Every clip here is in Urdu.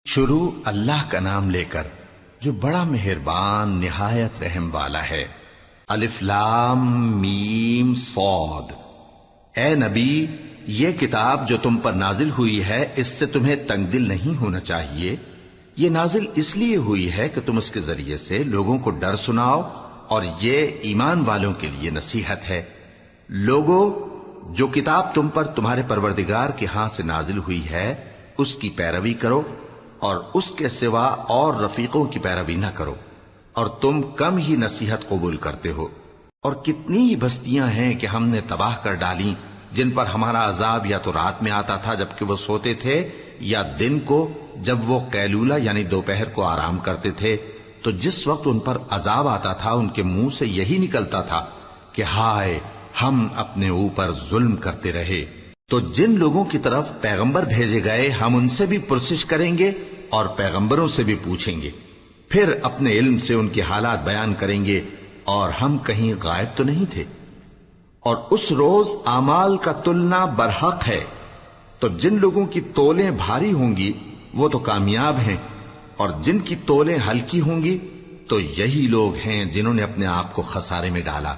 شروع اللہ کا نام لے کر جو بڑا مہربان نہایت رحم والا ہے۔ الف لام میم صاد۔ اے نبی، یہ کتاب جو تم پر نازل ہوئی ہے اس سے تمہیں تنگ دل نہیں ہونا چاہیے۔ یہ نازل اس لیے ہوئی ہے کہ تم اس کے ذریعے سے لوگوں کو ڈر سناؤ، اور یہ ایمان والوں کے لیے نصیحت ہے۔ لوگوں، جو کتاب تم پر تمہارے پروردگار کے ہاں سے نازل ہوئی ہے اس کی پیروی کرو، اور اس کے سوا اور رفیقوں کی پیروی نہ کرو، اور تم کم ہی نصیحت قبول کرتے ہو۔ اور کتنی ہی بستیاں ہیں کہ ہم نے تباہ کر ڈالی جن پر ہمارا عذاب یا تو رات میں آتا تھا جبکہ وہ سوتے تھے، یا دن کو جب وہ قیلولہ یعنی دوپہر کو آرام کرتے تھے، تو جس وقت ان پر عذاب آتا تھا ان کے منہ سے یہی نکلتا تھا کہ ہائے، ہم اپنے اوپر ظلم کرتے رہے۔ تو جن لوگوں کی طرف پیغمبر بھیجے گئے ہم ان سے بھی پرسش کریں گے اور پیغمبروں سے بھی پوچھیں گے، پھر اپنے علم سے ان کے حالات بیان کریں گے، اور ہم کہیں غائب تو نہیں تھے۔ اور اس روز اعمال کا تلنا برحق ہے، تو جن لوگوں کی تولیں بھاری ہوں گی وہ تو کامیاب ہیں، اور جن کی تولیں ہلکی ہوں گی تو یہی لوگ ہیں جنہوں نے اپنے آپ کو خسارے میں ڈالا،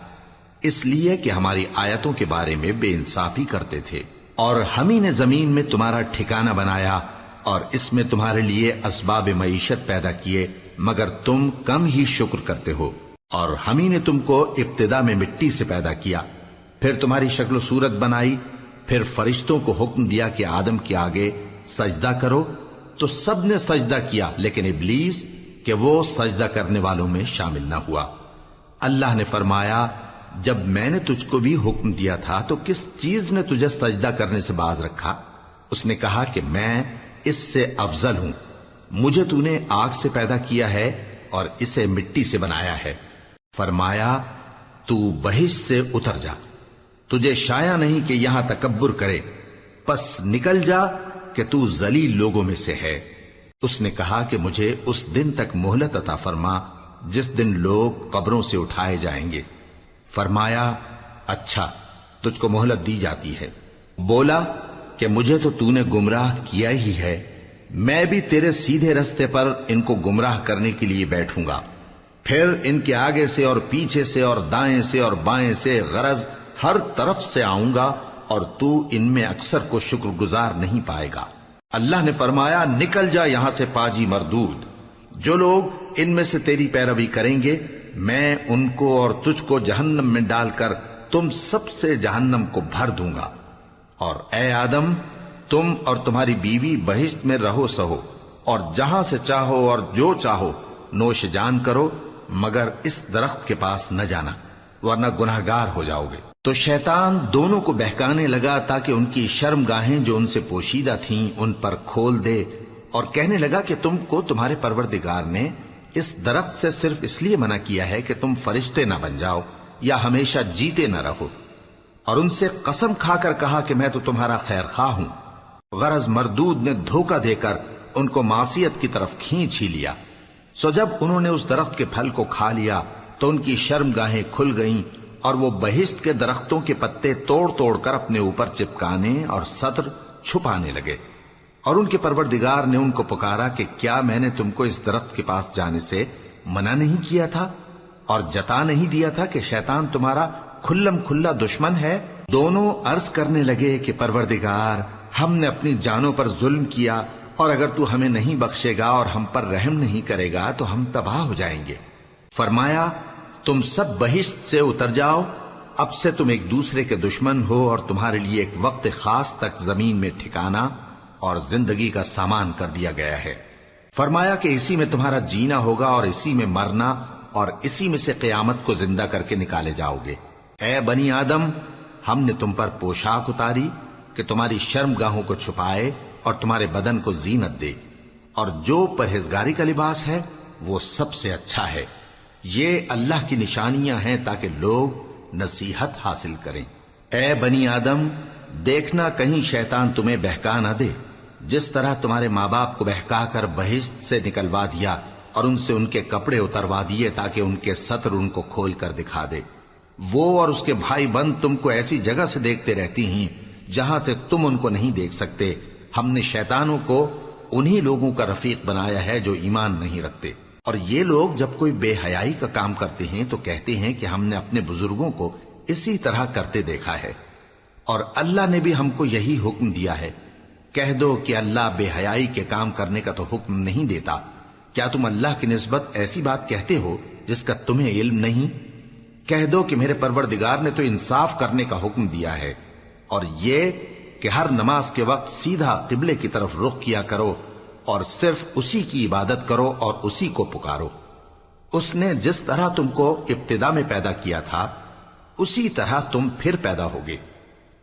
اس لیے کہ ہماری آیتوں کے بارے میں بے انصافی کرتے تھے۔ اور ہم ہی نے زمین میں تمہارا ٹھکانہ بنایا اور اس میں تمہارے لیے اسباب معیشت پیدا کیے، مگر تم کم ہی شکر کرتے ہو۔ اور ہم ہی نے تم کو ابتدا میں مٹی سے پیدا کیا، پھر تمہاری شکل و صورت بنائی، پھر فرشتوں کو حکم دیا کہ آدم کے آگے سجدہ کرو، تو سب نے سجدہ کیا لیکن ابلیس کہ وہ سجدہ کرنے والوں میں شامل نہ ہوا۔ اللہ نے فرمایا، جب میں نے تجھ کو بھی حکم دیا تھا تو کس چیز نے تجھے سجدہ کرنے سے باز رکھا؟ اس نے کہا کہ میں اس سے افضل ہوں، مجھے تو نے آگ سے پیدا کیا ہے اور اسے مٹی سے بنایا ہے۔ فرمایا، تو بہشت سے اتر جا، تجھے شایع نہیں کہ یہاں تکبر کرے، پس نکل جا کہ تو ذلیل لوگوں میں سے ہے۔ اس نے کہا کہ مجھے اس دن تک مہلت عطا فرما جس دن لوگ قبروں سے اٹھائے جائیں گے۔ فرمایا، اچھا، تجھ کو مہلت دی جاتی ہے۔ بولا کہ مجھے تو نے گمراہ کیا ہی ہے، میں بھی تیرے سیدھے رستے پر ان کو گمراہ کرنے کے لیے بیٹھوں گا، پھر ان کے آگے سے اور پیچھے سے اور دائیں سے اور بائیں سے، غرض ہر طرف سے آؤں گا، اور تو ان میں اکثر کو شکر گزار نہیں پائے گا۔ اللہ نے فرمایا، نکل جا یہاں سے پاجی مردود، جو لوگ ان میں سے تیری پیروی کریں گے میں ان کو اور تجھ کو جہنم میں ڈال کر تم سب سے جہنم کو بھر دوں گا۔ اور اے آدم، تم اور تمہاری بیوی بہشت میں رہو سہو، اور جہاں سے چاہو اور جو چاہو نوش جان کرو، مگر اس درخت کے پاس نہ جانا ورنہ گناہگار ہو جاؤ گے۔ تو شیطان دونوں کو بہکانے لگا تاکہ ان کی شرم گاہیں جو ان سے پوشیدہ تھیں ان پر کھول دے، اور کہنے لگا کہ تم کو تمہارے پروردگار نے اس درخت سے صرف اس لیے منع کیا ہے کہ تم فرشتے نہ بن جاؤ یا ہمیشہ جیتے نہ رہو۔ اور ان سے قسم کھا کر کہا کہ میں تو تمہارا خیر خواہ ہوں۔ غرض مردود نے دھوکہ دے کر ان کو معصیت کی طرف کھینچ ہی لیا۔ سو جب انہوں نے اس درخت کے پھل کو کھا لیا تو ان کی شرم گاہیں کھل گئیں، اور وہ بہشت کے درختوں کے پتے توڑ توڑ کر اپنے اوپر چپکانے اور سطر چھپانے لگے۔ اور ان کے پروردگار نے ان کو پکارا کہ کیا میں نے تم کو اس درخت کے پاس جانے سے منع نہیں کیا تھا، اور جتا نہیں دیا تھا کہ شیطان تمہارا کھلم کھلا دشمن ہے؟ دونوں عرض کرنے لگے کہ پروردگار، ہم نے اپنی جانوں پر ظلم کیا، اور اگر تو ہمیں نہیں بخشے گا اور ہم پر رحم نہیں کرے گا تو ہم تباہ ہو جائیں گے۔ فرمایا، تم سب بہشت سے اتر جاؤ، اب سے تم ایک دوسرے کے دشمن ہو، اور تمہارے لیے ایک وقت خاص تک زمین میں ٹھکانا اور زندگی کا سامان کر دیا گیا ہے۔ فرمایا کہ اسی میں تمہارا جینا ہوگا اور اسی میں مرنا، اور اسی میں سے قیامت کو زندہ کر کے نکالے جاؤ گے۔ اے بنی آدم، ہم نے تم پر پوشاک اتاری کہ تمہاری شرم گاہوں کو چھپائے اور تمہارے بدن کو زینت دے، اور جو پرہیزگاری کا لباس ہے وہ سب سے اچھا ہے۔ یہ اللہ کی نشانیاں ہیں تاکہ لوگ نصیحت حاصل کریں۔ اے بنی آدم، دیکھنا کہیں شیطان تمہیں بہکا نہ دے، جس طرح تمہارے ماں باپ کو بہکا کر بہشت سے نکلوا دیا اور ان سے ان کے کپڑے اتروا دیے تاکہ ان کے سطر ان کو کھول کر دکھا دے۔ وہ اور اس کے بھائی بند تم کو ایسی جگہ سے دیکھتے رہتی ہیں جہاں سے تم ان کو نہیں دیکھ سکتے۔ ہم نے شیطانوں کو انہی لوگوں کا رفیق بنایا ہے جو ایمان نہیں رکھتے۔ اور یہ لوگ جب کوئی بے حیائی کا کام کرتے ہیں تو کہتے ہیں کہ ہم نے اپنے بزرگوں کو اسی طرح کرتے دیکھا ہے، اور اللہ نے بھی ہم کو یہی حکم دیا ہے۔ کہہ دو کہ اللہ بے حیائی کے کام کرنے کا تو حکم نہیں دیتا، کیا تم اللہ کی نسبت ایسی بات کہتے ہو جس کا تمہیں علم نہیں؟ کہہ دو کہ میرے پروردگار نے تو انصاف کرنے کا حکم دیا ہے، اور یہ کہ ہر نماز کے وقت سیدھا قبلے کی طرف رخ کیا کرو اور صرف اسی کی عبادت کرو اور اسی کو پکارو۔ اس نے جس طرح تم کو ابتدا میں پیدا کیا تھا اسی طرح تم پھر پیدا ہوگے۔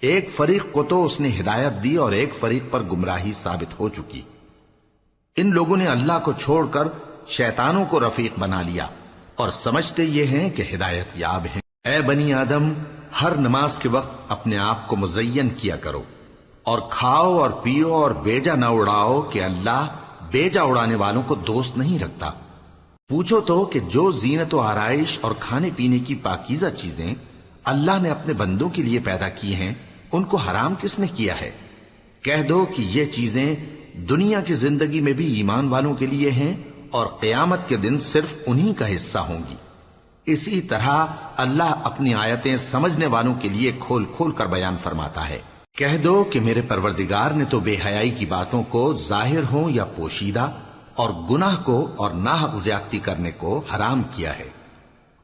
ایک فریق کو تو اس نے ہدایت دی اور ایک فریق پر گمراہی ثابت ہو چکی۔ ان لوگوں نے اللہ کو چھوڑ کر شیطانوں کو رفیق بنا لیا اور سمجھتے یہ ہیں کہ ہدایت یاب ہیں۔ اے بنی آدم، ہر نماز کے وقت اپنے آپ کو مزین کیا کرو، اور کھاؤ اور پیو اور بیجا نہ اڑاؤ کہ اللہ بیجا اڑانے والوں کو دوست نہیں رکھتا۔ پوچھو تو کہ جو زینت و آرائش اور کھانے پینے کی پاکیزہ چیزیں اللہ نے اپنے بندوں کے لیے پیدا کی ہیں ان کو حرام کس نے کیا ہے؟ کہہ دو کہ یہ چیزیں دنیا کی زندگی میں بھی ایمان والوں کے لیے ہیں اور قیامت کے دن صرف انہی کا حصہ ہوں گی۔ اسی طرح اللہ اپنی آیتیں سمجھنے والوں کے لیے کھول کھول کر بیان فرماتا ہے۔ کہہ دو کہ میرے پروردگار نے تو بے حیائی کی باتوں کو ظاہر ہوں یا پوشیدہ اور گناہ کو اور ناحق زیادتی کرنے کو حرام کیا ہے،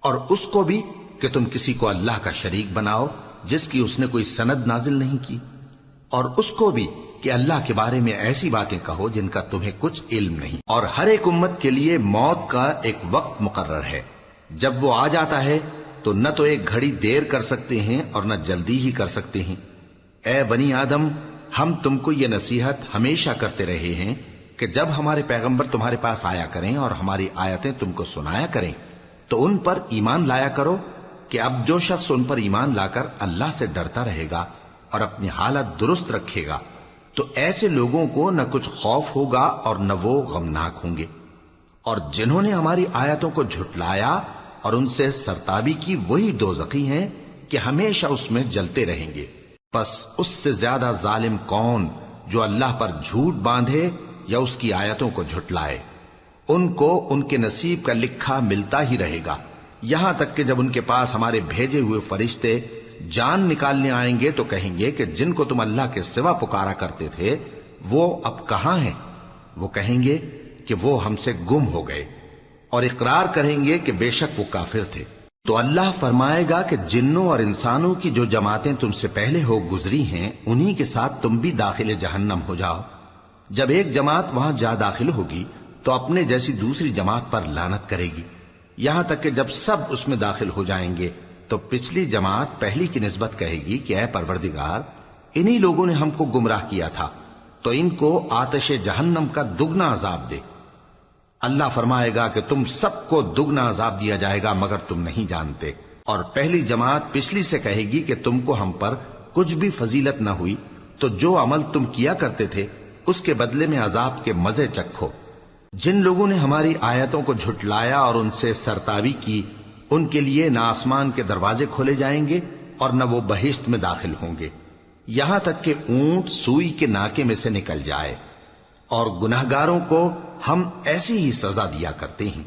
اور اس کو بھی کہ تم کسی کو اللہ کا شریک بناؤ جس کی اس نے کوئی سند نازل نہیں کی، اور اس کو بھی کہ اللہ کے بارے میں ایسی باتیں کہو جن کا تمہیں کچھ علم نہیں۔ اور ہر ایک امت کے لیے موت کا ایک وقت مقرر ہے، جب وہ آ جاتا ہے تو نہ تو ایک گھڑی دیر کر سکتے ہیں اور نہ جلدی ہی کر سکتے ہیں۔ اے بنی آدم، ہم تم کو یہ نصیحت ہمیشہ کرتے رہے ہیں کہ جب ہمارے پیغمبر تمہارے پاس آیا کریں اور ہماری آیتیں تم کو سنایا کریں تو ان پر ایمان لایا کرو، کہ اب جو شخص ان پر ایمان لا کر اللہ سے ڈرتا رہے گا اور اپنی حالت درست رکھے گا تو ایسے لوگوں کو نہ کچھ خوف ہوگا اور نہ وہ غمناک ہوں گے۔ اور جنہوں نے ہماری آیتوں کو جھٹلایا اور ان سے سرتابی کی وہی دوزخی ہیں کہ ہمیشہ اس میں جلتے رہیں گے۔ پس اس سے زیادہ ظالم کون جو اللہ پر جھوٹ باندھے یا اس کی آیتوں کو جھٹلائے؟ ان کو ان کے نصیب کا لکھا ملتا ہی رہے گا، یہاں تک کہ جب ان کے پاس ہمارے بھیجے ہوئے فرشتے جان نکالنے آئیں گے تو کہیں گے کہ جن کو تم اللہ کے سوا پکارا کرتے تھے وہ اب کہاں ہیں؟ وہ کہیں گے کہ وہ ہم سے گم ہو گئے، اور اقرار کریں گے کہ بے شک وہ کافر تھے۔ تو اللہ فرمائے گا کہ جنوں اور انسانوں کی جو جماعتیں تم سے پہلے ہو گزری ہیں انہی کے ساتھ تم بھی داخل جہنم ہو جاؤ۔ جب ایک جماعت وہاں جا داخل ہوگی تو اپنے جیسی دوسری جماعت پر لعنت کرے گی، یہاں تک کہ جب سب اس میں داخل ہو جائیں گے تو پچھلی جماعت پہلی کی نسبت کہے گی کہ اے پروردگار، انہی لوگوں نے ہم کو گمراہ کیا تھا، تو ان کو آتش جہنم کا دگنا عذاب دے۔ اللہ فرمائے گا کہ تم سب کو دگنا عذاب دیا جائے گا مگر تم نہیں جانتے۔ اور پہلی جماعت پچھلی سے کہے گی کہ تم کو ہم پر کچھ بھی فضیلت نہ ہوئی، تو جو عمل تم کیا کرتے تھے اس کے بدلے میں عذاب کے مزے چکھو۔ جن لوگوں نے ہماری آیتوں کو جھٹلایا اور ان سے سرتابی کی ان کے لیے نہ آسمان کے دروازے کھولے جائیں گے اور نہ وہ بہشت میں داخل ہوں گے، یہاں تک کہ اونٹ سوئی کے ناکے میں سے نکل جائے۔ اور گناہگاروں کو ہم ایسی ہی سزا دیا کرتے ہیں۔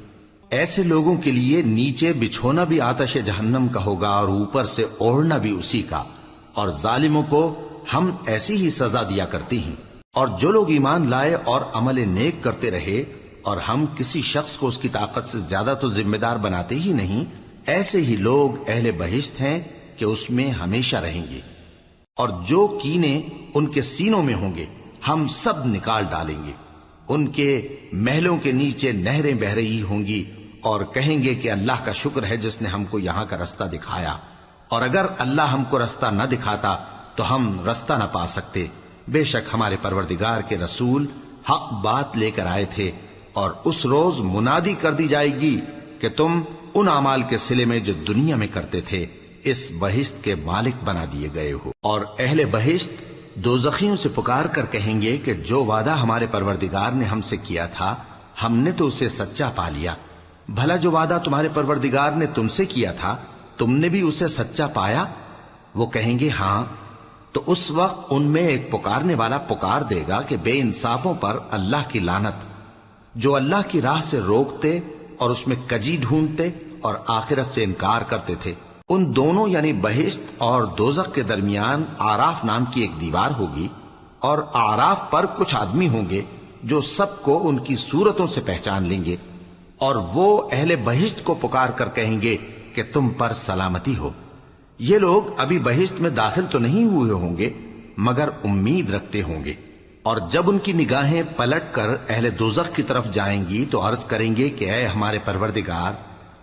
ایسے لوگوں کے لیے نیچے بچھونا بھی آتش جہنم کا ہوگا اور اوپر سے اوڑھنا بھی اسی کا، اور ظالموں کو ہم ایسی ہی سزا دیا کرتے ہیں۔ اور جو لوگ ایمان لائے اور عمل نیک کرتے رہے اور ہم کسی شخص کو اس کی طاقت سے زیادہ تو ذمہ دار بناتے ہی نہیں، ایسے ہی لوگ اہل بہشت ہیں کہ اس میں ہمیشہ رہیں گے۔ اور جو کینے ان کے سینوں میں ہوں گے ہم سب نکال ڈالیں گے، ان کے محلوں کے نیچے نہریں بہ رہی ہوں گی، اور کہیں گے کہ اللہ کا شکر ہے جس نے ہم کو یہاں کا رستہ دکھایا، اور اگر اللہ ہم کو رستہ نہ دکھاتا تو ہم رستہ نہ پا سکتے۔ بے شک ہمارے پروردگار کے رسول حق بات لے کر آئے تھے، اور اس روز منادی کر دی جائے گی کہ تم ان اعمال کے صلے میں جو دنیا میں کرتے تھے اس بہشت کے مالک بنا دیے گئے ہو۔ اور اہل بہشت دوزخیوں سے پکار کر کہیں گے کہ جو وعدہ ہمارے پروردگار نے ہم سے کیا تھا ہم نے تو اسے سچا پا لیا، بھلا جو وعدہ تمہارے پروردگار نے تم سے کیا تھا تم نے بھی اسے سچا پایا؟ وہ کہیں گے ہاں۔ تو اس وقت ان میں ایک پکارنے والا پکار دے گا کہ بے انصافوں پر اللہ کی لعنت، جو اللہ کی راہ سے روکتے اور اس میں کجی ڈھونڈتے اور آخرت سے انکار کرتے تھے۔ ان دونوں یعنی بہشت اور دوزخ کے درمیان آراف نام کی ایک دیوار ہوگی، اور آراف پر کچھ آدمی ہوں گے جو سب کو ان کی صورتوں سے پہچان لیں گے، اور وہ اہل بہشت کو پکار کر کہیں گے کہ تم پر سلامتی ہو۔ یہ لوگ ابھی بہشت میں داخل تو نہیں ہوئے ہوں گے مگر امید رکھتے ہوں گے، اور جب ان کی نگاہیں پلٹ کر اہل دوزخ کی طرف جائیں گی تو عرض کریں گے کہ اے ہمارے پروردگار،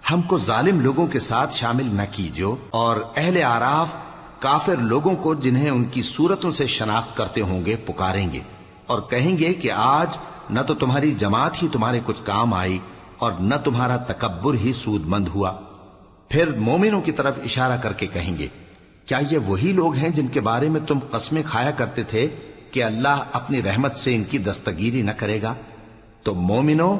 ہم کو ظالم لوگوں کے ساتھ شامل نہ کیجو۔ اور اہل آراف کافر لوگوں کو جنہیں ان کی صورتوں سے شناخت کرتے ہوں گے پکاریں گے اور کہیں گے کہ آج نہ تو تمہاری جماعت ہی تمہارے کچھ کام آئی اور نہ تمہارا تکبر ہی سود مند ہوا۔ پھر مومنوں کی طرف اشارہ کر کے کہیں گے، کیا یہ وہی لوگ ہیں جن کے بارے میں تم قسمیں کھایا کرتے تھے کہ اللہ اپنی رحمت سے ان کی دستگیری نہ کرے گا؟ تو مومنوں،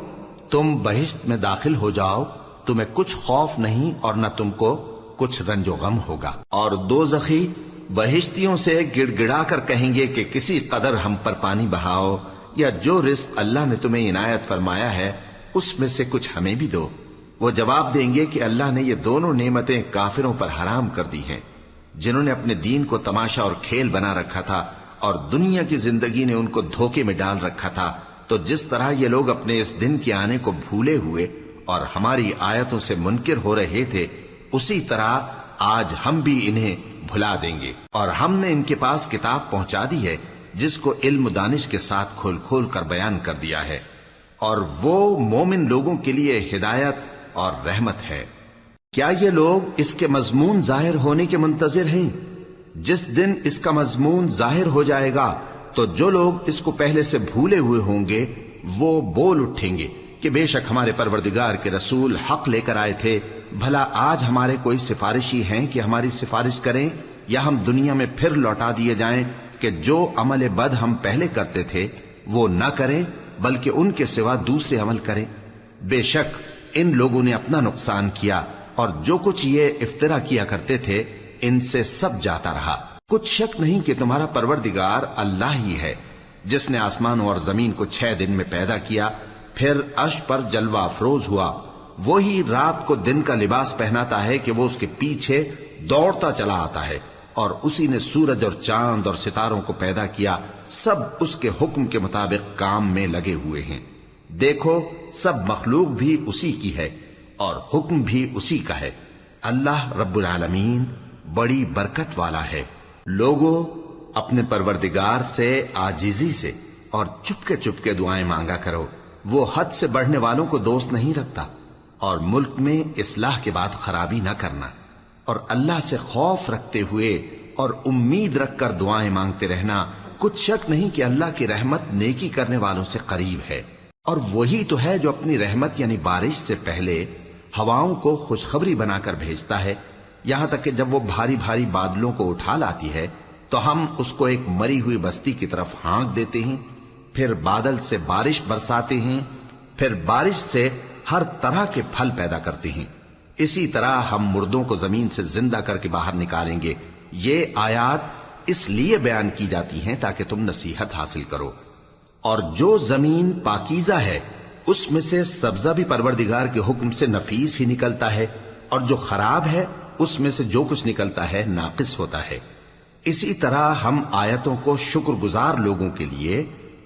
تم بہشت میں داخل ہو جاؤ، تمہیں کچھ خوف نہیں اور نہ تم کو کچھ رنج و غم ہوگا۔ اور دوزخی بہشتیوں سے گڑ گڑا کر کہیں گے کہ کسی قدر ہم پر پانی بہاؤ، یا جو رزق اللہ نے تمہیں عنایت فرمایا ہے اس میں سے کچھ ہمیں بھی دو۔ وہ جواب دیں گے کہ اللہ نے یہ دونوں نعمتیں کافروں پر حرام کر دی ہیں، جنہوں نے اپنے دین کو تماشا اور کھیل بنا رکھا تھا اور دنیا کی زندگی نے ان کو دھوکے میں ڈال رکھا تھا۔ تو جس طرح یہ لوگ اپنے اس دن کے آنے کو بھولے ہوئے اور ہماری آیتوں سے منکر ہو رہے تھے، اسی طرح آج ہم بھی انہیں بھلا دیں گے۔ اور ہم نے ان کے پاس کتاب پہنچا دی ہے جس کو علم و دانش کے ساتھ کھول کھول کر بیان کر دیا ہے، اور وہ مومن لوگوں کے لیے ہدایت اور رحمت ہے۔ کیا یہ لوگ اس کے مضمون ظاہر ہونے کے منتظر ہیں؟ جس دن اس کا مضمون ظاہر ہو جائے گا تو جو لوگ اس کو پہلے سے بھولے ہوئے ہوں گے وہ بول اٹھیں گے کہ بے شک ہمارے پروردگار کے رسول حق لے کر آئے تھے، بھلا آج ہمارے کوئی سفارشی ہیں کہ ہماری سفارش کریں، یا ہم دنیا میں پھر لوٹا دیے جائیں کہ جو عمل بد ہم پہلے کرتے تھے وہ نہ کریں بلکہ ان کے سوا دوسرے عمل کریں۔ بے شک ان لوگوں نے اپنا نقصان کیا، اور جو کچھ یہ افترا کیا کرتے تھے ان سے سب جاتا رہا۔ کچھ شک نہیں کہ تمہارا پروردگار اللہ ہی ہے جس نے آسمانوں اور زمین کو 6 دن میں پیدا کیا، پھر عرش پر جلوہ افروز ہوا۔ وہی رات کو دن کا لباس پہناتا ہے کہ وہ اس کے پیچھے دوڑتا چلا آتا ہے، اور اسی نے سورج اور چاند اور ستاروں کو پیدا کیا، سب اس کے حکم کے مطابق کام میں لگے ہوئے ہیں۔ دیکھو سب مخلوق بھی اسی کی ہے اور حکم بھی اسی کا ہے۔ اللہ رب العالمین بڑی برکت والا ہے۔ لوگوں، اپنے پروردگار سے عاجزی سے اور چپکے دعائیں مانگا کرو، وہ حد سے بڑھنے والوں کو دوست نہیں رکھتا، اور ملک میں اصلاح کے بعد خرابی نہ کرنا، اور اللہ سے خوف رکھتے ہوئے اور امید رکھ کر دعائیں مانگتے رہنا۔ کچھ شک نہیں کہ اللہ کی رحمت نیکی کرنے والوں سے قریب ہے، اور وہی تو ہے جو اپنی رحمت یعنی بارش سے پہلے ہواؤں کو خوشخبری بنا کر بھیجتا ہے، یہاں تک کہ جب وہ بھاری بھاری بادلوں کو اٹھا لاتی ہے تو ہم اس کو ایک مری ہوئی بستی کی طرف ہانک دیتے ہیں، پھر بادل سے بارش برساتے ہیں، پھر بارش سے ہر طرح کے پھل پیدا کرتے ہیں۔ اسی طرح ہم مردوں کو زمین سے زندہ کر کے باہر نکالیں گے۔ یہ آیات اس لیے بیان کی جاتی ہیں تاکہ تم نصیحت حاصل کرو۔ اور جو زمین پاکیزہ ہے اس میں سے سبزہ بھی پروردگار کے حکم سے نفیس ہی نکلتا ہے، اور جو خراب ہے اس میں سے جو کچھ نکلتا ہے ناقص ہوتا ہے۔ اسی طرح ہم آیتوں کو شکر گزار لوگوں کے لیے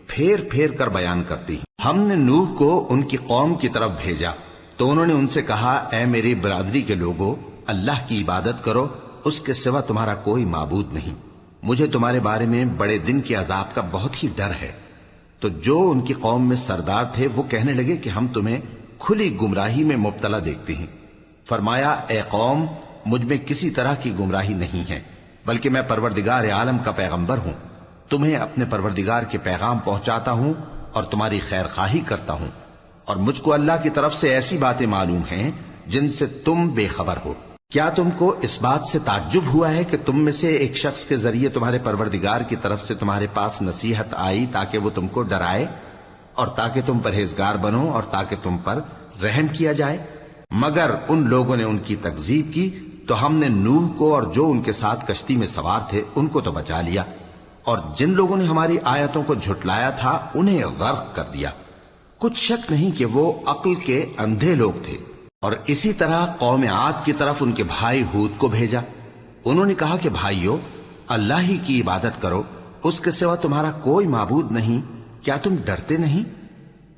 پھیر پھیر کر بیان کرتے ہیں۔ ہم نے نوح کو ان کی قوم کی طرف بھیجا تو انہوں نے ان سے کہا، اے میری برادری کے لوگوں، اللہ کی عبادت کرو، اس کے سوا تمہارا کوئی معبود نہیں۔ مجھے تمہارے بارے میں بڑے دن کے عذاب کا بہت ہی ڈر ہے۔ تو جو ان کی قوم میں سردار تھے وہ کہنے لگے کہ ہم تمہیں کھلی گمراہی میں مبتلا دیکھتے ہیں۔ فرمایا، اے قوم، مجھ میں کسی طرح کی گمراہی نہیں ہے، بلکہ میں پروردگار عالم کا پیغمبر ہوں، تمہیں اپنے پروردگار کے پیغام پہنچاتا ہوں اور تمہاری خیر خواہی کرتا ہوں، اور مجھ کو اللہ کی طرف سے ایسی باتیں معلوم ہیں جن سے تم بے خبر ہو۔ کیا تم کو اس بات سے تعجب ہوا ہے کہ تم میں سے ایک شخص کے ذریعے تمہارے پروردگار کی طرف سے تمہارے پاس نصیحت آئی تاکہ وہ تم کو ڈرائے اور تاکہ تم پرہیزگار بنو اور تاکہ تم پر رحم کیا جائے؟ مگر ان لوگوں نے ان کی تکذیب کی تو ہم نے نوح کو اور جو ان کے ساتھ کشتی میں سوار تھے ان کو تو بچا لیا، اور جن لوگوں نے ہماری آیتوں کو جھٹلایا تھا انہیں غرق کر دیا۔ کچھ شک نہیں کہ وہ عقل کے اندھے لوگ تھے۔ اور اسی طرح قوم عاد کی طرف ان کے بھائی ہود کو بھیجا۔ انہوں نے کہا کہ بھائیو، اللہ ہی کی عبادت کرو، اس کے سوا تمہارا کوئی معبود نہیں، کیا تم ڈرتے نہیں؟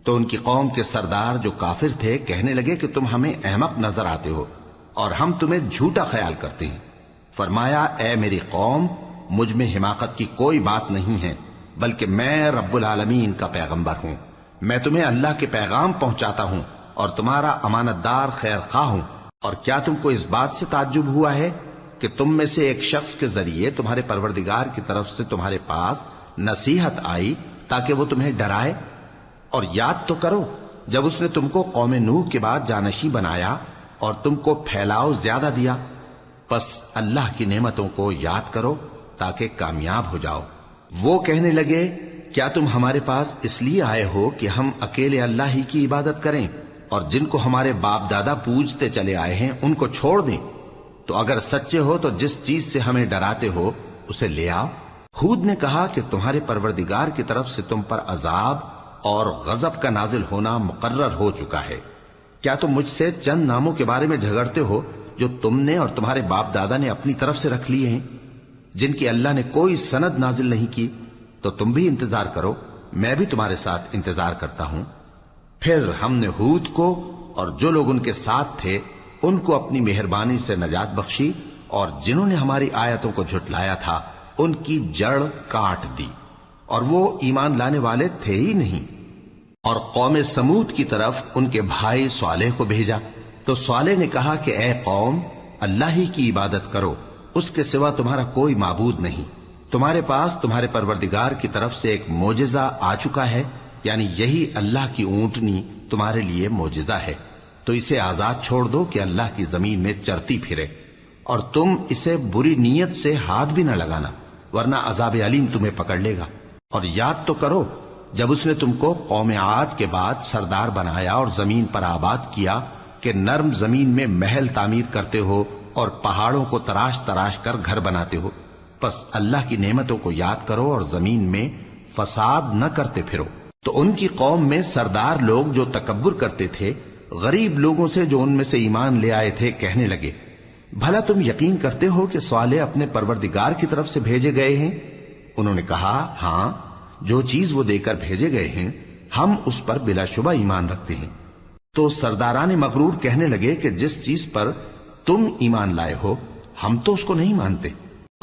تو ان کی قوم کے سردار جو کافر تھے کہنے لگے کہ تم ہمیں احمق نظر آتے ہو اور ہم تمہیں جھوٹا خیال کرتے ہیں۔ فرمایا، اے میری قوم، مجھ میں حماقت کی کوئی بات نہیں ہے، بلکہ میں رب العالمین کا پیغمبر ہوں۔ میں تمہیں اللہ کے پیغام پہنچاتا ہوں اور تمہارا امانت دار خیر خواہ ہوں۔ اور کیا تم کو اس بات سے تعجب ہوا ہے کہ تم میں سے ایک شخص کے ذریعے تمہارے پروردگار کی طرف سے تمہارے پاس نصیحت آئی تاکہ وہ تمہیں ڈرائے؟ اور یاد تو کرو جب اس نے تم کو قوم نوح کے بعد جانشی بنایا اور تم کو پھیلاؤ زیادہ دیا۔ پس اللہ کی نعمتوں کو یاد کرو تاکہ کامیاب ہو جاؤ۔ وہ کہنے لگے، کیا تم ہمارے پاس اس لیے آئے ہو کہ ہم اکیلے اللہ ہی کی عبادت کریں اور جن کو ہمارے باپ دادا پوجتے چلے آئے ہیں ان کو چھوڑ دیں؟ تو اگر سچے ہو تو جس چیز سے ہمیں ڈراتے ہو اسے لے آؤ۔ ہود نے کہا کہ تمہارے پروردگار کی طرف سے تم پر عذاب اور غضب کا نازل ہونا مقرر ہو چکا ہے۔ کیا تم مجھ سے چند ناموں کے بارے میں جھگڑتے ہو جو تم نے اور تمہارے باپ دادا نے اپنی طرف سے رکھ لیے ہیں، جن کی اللہ نے کوئی سند نازل نہیں کی؟ تو تم بھی انتظار کرو، میں بھی تمہارے ساتھ انتظار کرتا ہوں۔ پھر ہم نے ہود کو اور جو لوگ ان کے ساتھ تھے ان کو اپنی مہربانی سے نجات بخشی، اور جنہوں نے ہماری آیتوں کو جھٹلایا تھا ان کی جڑ کاٹ دی، اور وہ ایمان لانے والے تھے ہی نہیں۔ اور قوم سمود کی طرف ان کے بھائی صالح کو بھیجا، تو صالح نے کہا کہ اے قوم، اللہ ہی کی عبادت کرو، اس کے سوا تمہارا کوئی معبود نہیں۔ تمہارے پاس تمہارے پروردگار کی طرف سے ایک معجزہ آ چکا ہے، یعنی یہی اللہ کی اونٹنی تمہارے لیے معجزہ ہے، تو اسے آزاد چھوڑ دو کہ اللہ کی زمین میں چرتی پھرے، اور تم اسے بری نیت سے ہاتھ بھی نہ لگانا، ورنہ عذاب علیم تمہیں پکڑ لے گا۔ اور یاد تو کرو جب اس نے تم کو قوم عاد کے بعد سردار بنایا اور زمین پر آباد کیا کہ نرم زمین میں محل تعمیر کرتے ہو اور پہاڑوں کو تراش تراش کر گھر بناتے ہو۔ پس اللہ کی نعمتوں کو یاد کرو اور زمین میں فساد نہ کرتے پھرو۔ تو ان کی قوم میں سردار لوگ جو تکبر کرتے تھے غریب لوگوں سے جو ان میں سے ایمان لے آئے تھے کہنے لگے، بھلا تم یقین کرتے ہو کہ صالح اپنے پروردگار کی طرف سے بھیجے گئے ہیں؟ انہوں نے کہا، ہاں، جو چیز وہ دے کر بھیجے گئے ہیں ہم اس پر بلا شبہ ایمان رکھتے ہیں۔ تو سرداران مغرور کہنے لگے کہ جس چیز پر تم ایمان لائے ہو ہم تو اس کو نہیں مانتے۔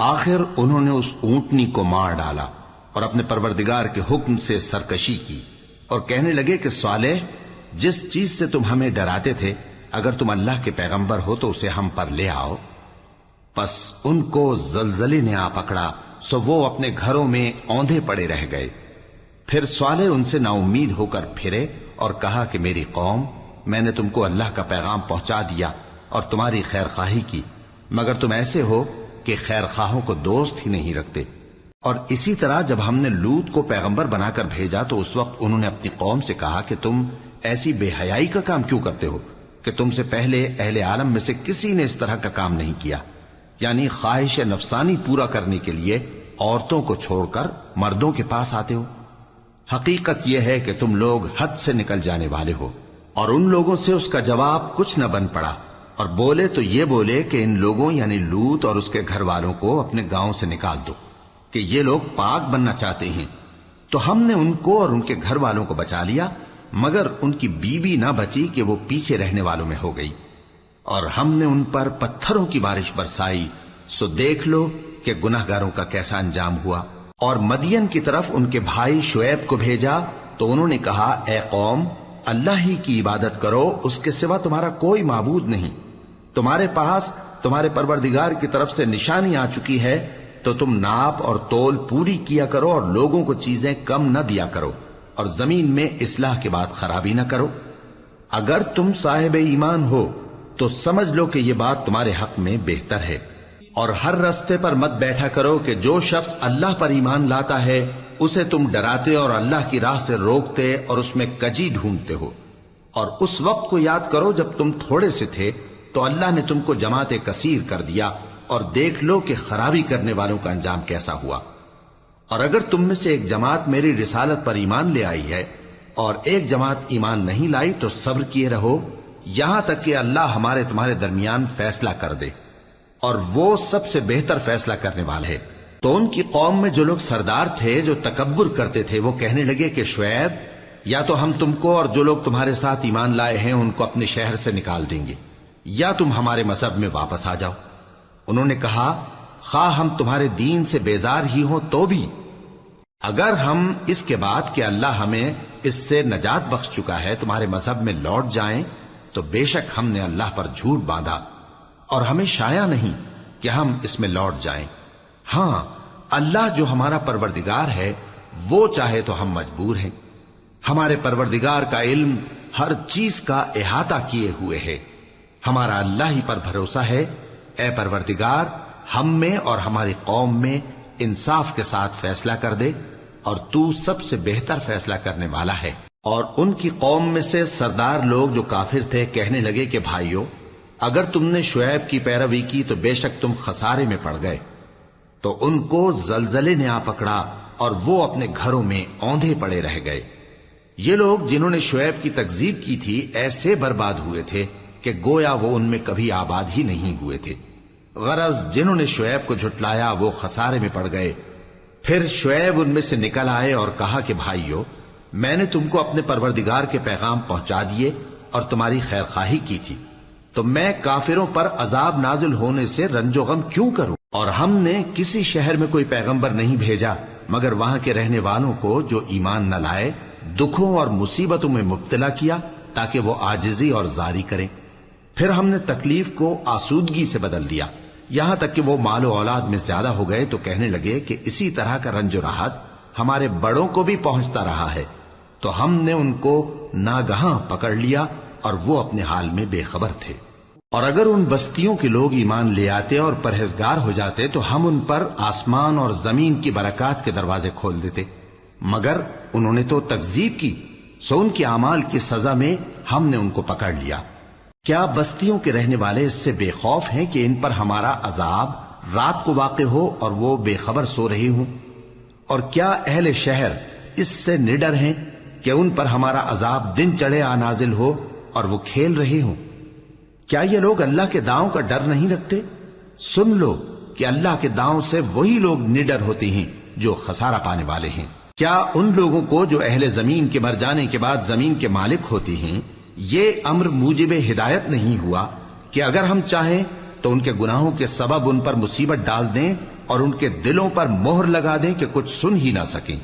آخر انہوں نے اس اونٹنی کو مار ڈالا اور اپنے پروردگار کے حکم سے سرکشی کی، اور کہنے لگے کہ صالح، جس چیز سے تم ہمیں ڈراتے تھے اگر تم اللہ کے پیغمبر ہو تو اسے ہم پر لے آؤ۔ پس ان کو زلزلے نے آ پکڑا، سو وہ اپنے گھروں میں اوندھے پڑے رہ گئے۔ پھر صالح ان سے نا امید ہو کر پھرے اور کہا کہ میری قوم، میں نے تم کو اللہ کا پیغام پہنچا دیا اور تمہاری خیر خواہی کی، مگر تم ایسے ہو کہ خیر خواہوں کو دوست ہی نہیں رکھتے۔ اور اسی طرح جب ہم نے لوط کو پیغمبر بنا کر بھیجا تو اس وقت انہوں نے اپنی قوم سے کہا کہ تم ایسی بے حیائی کا کام کیوں کرتے ہو کہ تم سے پہلے اہل عالم میں سے کسی نے اس طرح کا کام نہیں کیا، یعنی خواہش نفسانی پورا کرنے کے لیے عورتوں کو چھوڑ کر مردوں کے پاس آتے ہو۔ حقیقت یہ ہے کہ تم لوگ حد سے نکل جانے والے ہو۔ اور ان لوگوں سے اس کا جواب کچھ نہ بن پڑا، اور بولے تو یہ بولے کہ ان لوگوں یعنی لوط اور اس کے گھر والوں کو اپنے گاؤں سے نکال دو کہ یہ لوگ پاک بننا چاہتے ہیں۔ تو ہم نے ان کو اور ان کے گھر والوں کو بچا لیا، مگر ان کی بیوی نہ بچی کہ وہ پیچھے رہنے والوں میں ہو گئی، اور ہم نے ان پر پتھروں کی بارش برسائی، سو دیکھ لو کہ گناہگاروں کا کیسا انجام ہوا۔ اور مدین کی طرف ان کے بھائی شعیب کو بھیجا تو انہوں نے کہا، اے قوم، اللہ ہی کی عبادت کرو، اس کے سوا تمہارا کوئی معبود نہیں۔ تمہارے پاس تمہارے پروردگار کی طرف سے نشانی آ چکی ہے، تو تم ناپ اور تول پوری کیا کرو اور لوگوں کو چیزیں کم نہ دیا کرو، اور زمین میں اصلاح کے بعد خرابی نہ کرو۔ اگر تم صاحب ایمان ہو تو سمجھ لو کہ یہ بات تمہارے حق میں بہتر ہے، اور ہر رستے پر مت بیٹھا کرو کہ جو شخص اللہ پر ایمان لاتا ہے اسے تم ڈراتے اور اللہ کی راہ سے روکتے اور اس میں کجی ڈھونڈتے ہو۔ اور اس وقت کو یاد کرو جب تم تھوڑے سے تھے تو اللہ نے تم کو جماعت کثیر کر دیا، اور دیکھ لو کہ خرابی کرنے والوں کا انجام کیسا ہوا۔ اور اگر تم میں سے ایک جماعت میری رسالت پر ایمان لے آئی ہے اور ایک جماعت ایمان نہیں لائی تو صبر کیے رہو یہاں تک کہ اللہ ہمارے تمہارے درمیان فیصلہ کر دے، اور وہ سب سے بہتر فیصلہ کرنے والا ہے۔ تو ان کی قوم میں جو لوگ سردار تھے جو تکبر کرتے تھے وہ کہنے لگے کہ شعیب، یا تو ہم تم کو اور جو لوگ تمہارے ساتھ ایمان لائے ہیں ان کو اپنے شہر سے نکال دیں گے، یا تم ہمارے مذہب میں واپس آ جاؤ۔ انہوں نے کہا خواہ ہم تمہارے دین سے بیزار ہی ہوں تو بھی اگر ہم اس کے بعد کہ اللہ ہمیں اس سے نجات بخش چکا ہے تمہارے مذہب میں لوٹ جائیں تو بے شک ہم نے اللہ پر جھوٹ باندھا، اور ہمیں شایع نہیں کہ ہم اس میں لوٹ جائیں۔ ہاں، اللہ جو ہمارا پروردگار ہے وہ چاہے تو ہم مجبور ہیں۔ ہمارے پروردگار کا علم ہر چیز کا احاطہ کیے ہوئے ہے۔ ہمارا اللہ ہی پر بھروسہ ہے۔ اے پروردگار، ہم میں اور ہماری قوم میں انصاف کے ساتھ فیصلہ کر دے، اور تو سب سے بہتر فیصلہ کرنے والا ہے۔ اور ان کی قوم میں سے سردار لوگ جو کافر تھے کہنے لگے کہ بھائیو، اگر تم نے شعیب کی پیروی کی تو بے شک تم خسارے میں پڑ گئے۔ تو ان کو زلزلے نے آ پکڑا اور وہ اپنے گھروں میں اوندھے پڑے رہ گئے۔ یہ لوگ جنہوں نے شعیب کی تکذیب کی تھی ایسے برباد ہوئے تھے کہ گویا وہ ان میں کبھی آباد ہی نہیں ہوئے تھے۔ غرض جنہوں نے شعیب کو جھٹلایا وہ خسارے میں پڑ گئے۔ پھر شعیب ان میں سے نکل آئے اور کہا کہ بھائیو، میں نے تم کو اپنے پروردگار کے پیغام پہنچا دیے اور تمہاری خیر خواہی کی تھی، تو میں کافروں پر عذاب نازل ہونے سے رنج و غم کیوں کروں؟ اور ہم نے کسی شہر میں کوئی پیغمبر نہیں بھیجا مگر وہاں کے رہنے والوں کو جو ایمان نہ لائے دکھوں اور مصیبتوں میں مبتلا کیا تاکہ وہ عاجزی اور زاری کریں۔ پھر ہم نے تکلیف کو آسودگی سے بدل دیا، یہاں تک کہ وہ مال و اولاد میں زیادہ ہو گئے تو کہنے لگے کہ اسی طرح کا رنج و راحت ہمارے بڑوں کو بھی پہنچتا رہا ہے۔ تو ہم نے ان کو ناگہاں پکڑ لیا اور وہ اپنے حال میں بے خبر تھے۔ اور اگر ان بستیوں کے لوگ ایمان لے آتے اور پرہیزگار ہو جاتے تو ہم ان پر آسمان اور زمین کی برکات کے دروازے کھول دیتے، مگر انہوں نے تو تکذیب کی، سو ان کے اعمال کی سزا میں ہم نے ان کو پکڑ لیا۔ کیا بستیوں کے رہنے والے اس سے بے خوف ہیں کہ ان پر ہمارا عذاب رات کو واقع ہو اور وہ بے خبر سو رہے ہوں؟ اور کیا اہل شہر اس سے نڈر ہیں کہ ان پر ہمارا عذاب دن چڑھے آ نازل ہو اور وہ کھیل رہے ہوں؟ کیا یہ لوگ اللہ کے داؤں کا ڈر نہیں رکھتے؟ سن لو کہ اللہ کے داؤں سے وہی لوگ نڈر ہوتے ہیں جو خسارہ پانے والے ہیں۔ کیا ان لوگوں کو جو اہل زمین کے مر جانے کے بعد زمین کے مالک ہوتے ہیں یہ امر موجب ہدایت نہیں ہوا کہ اگر ہم چاہیں تو ان کے گناہوں کے سبب ان پر مصیبت ڈال دیں اور ان کے دلوں پر مہر لگا دیں کہ کچھ سن ہی نہ سکیں؟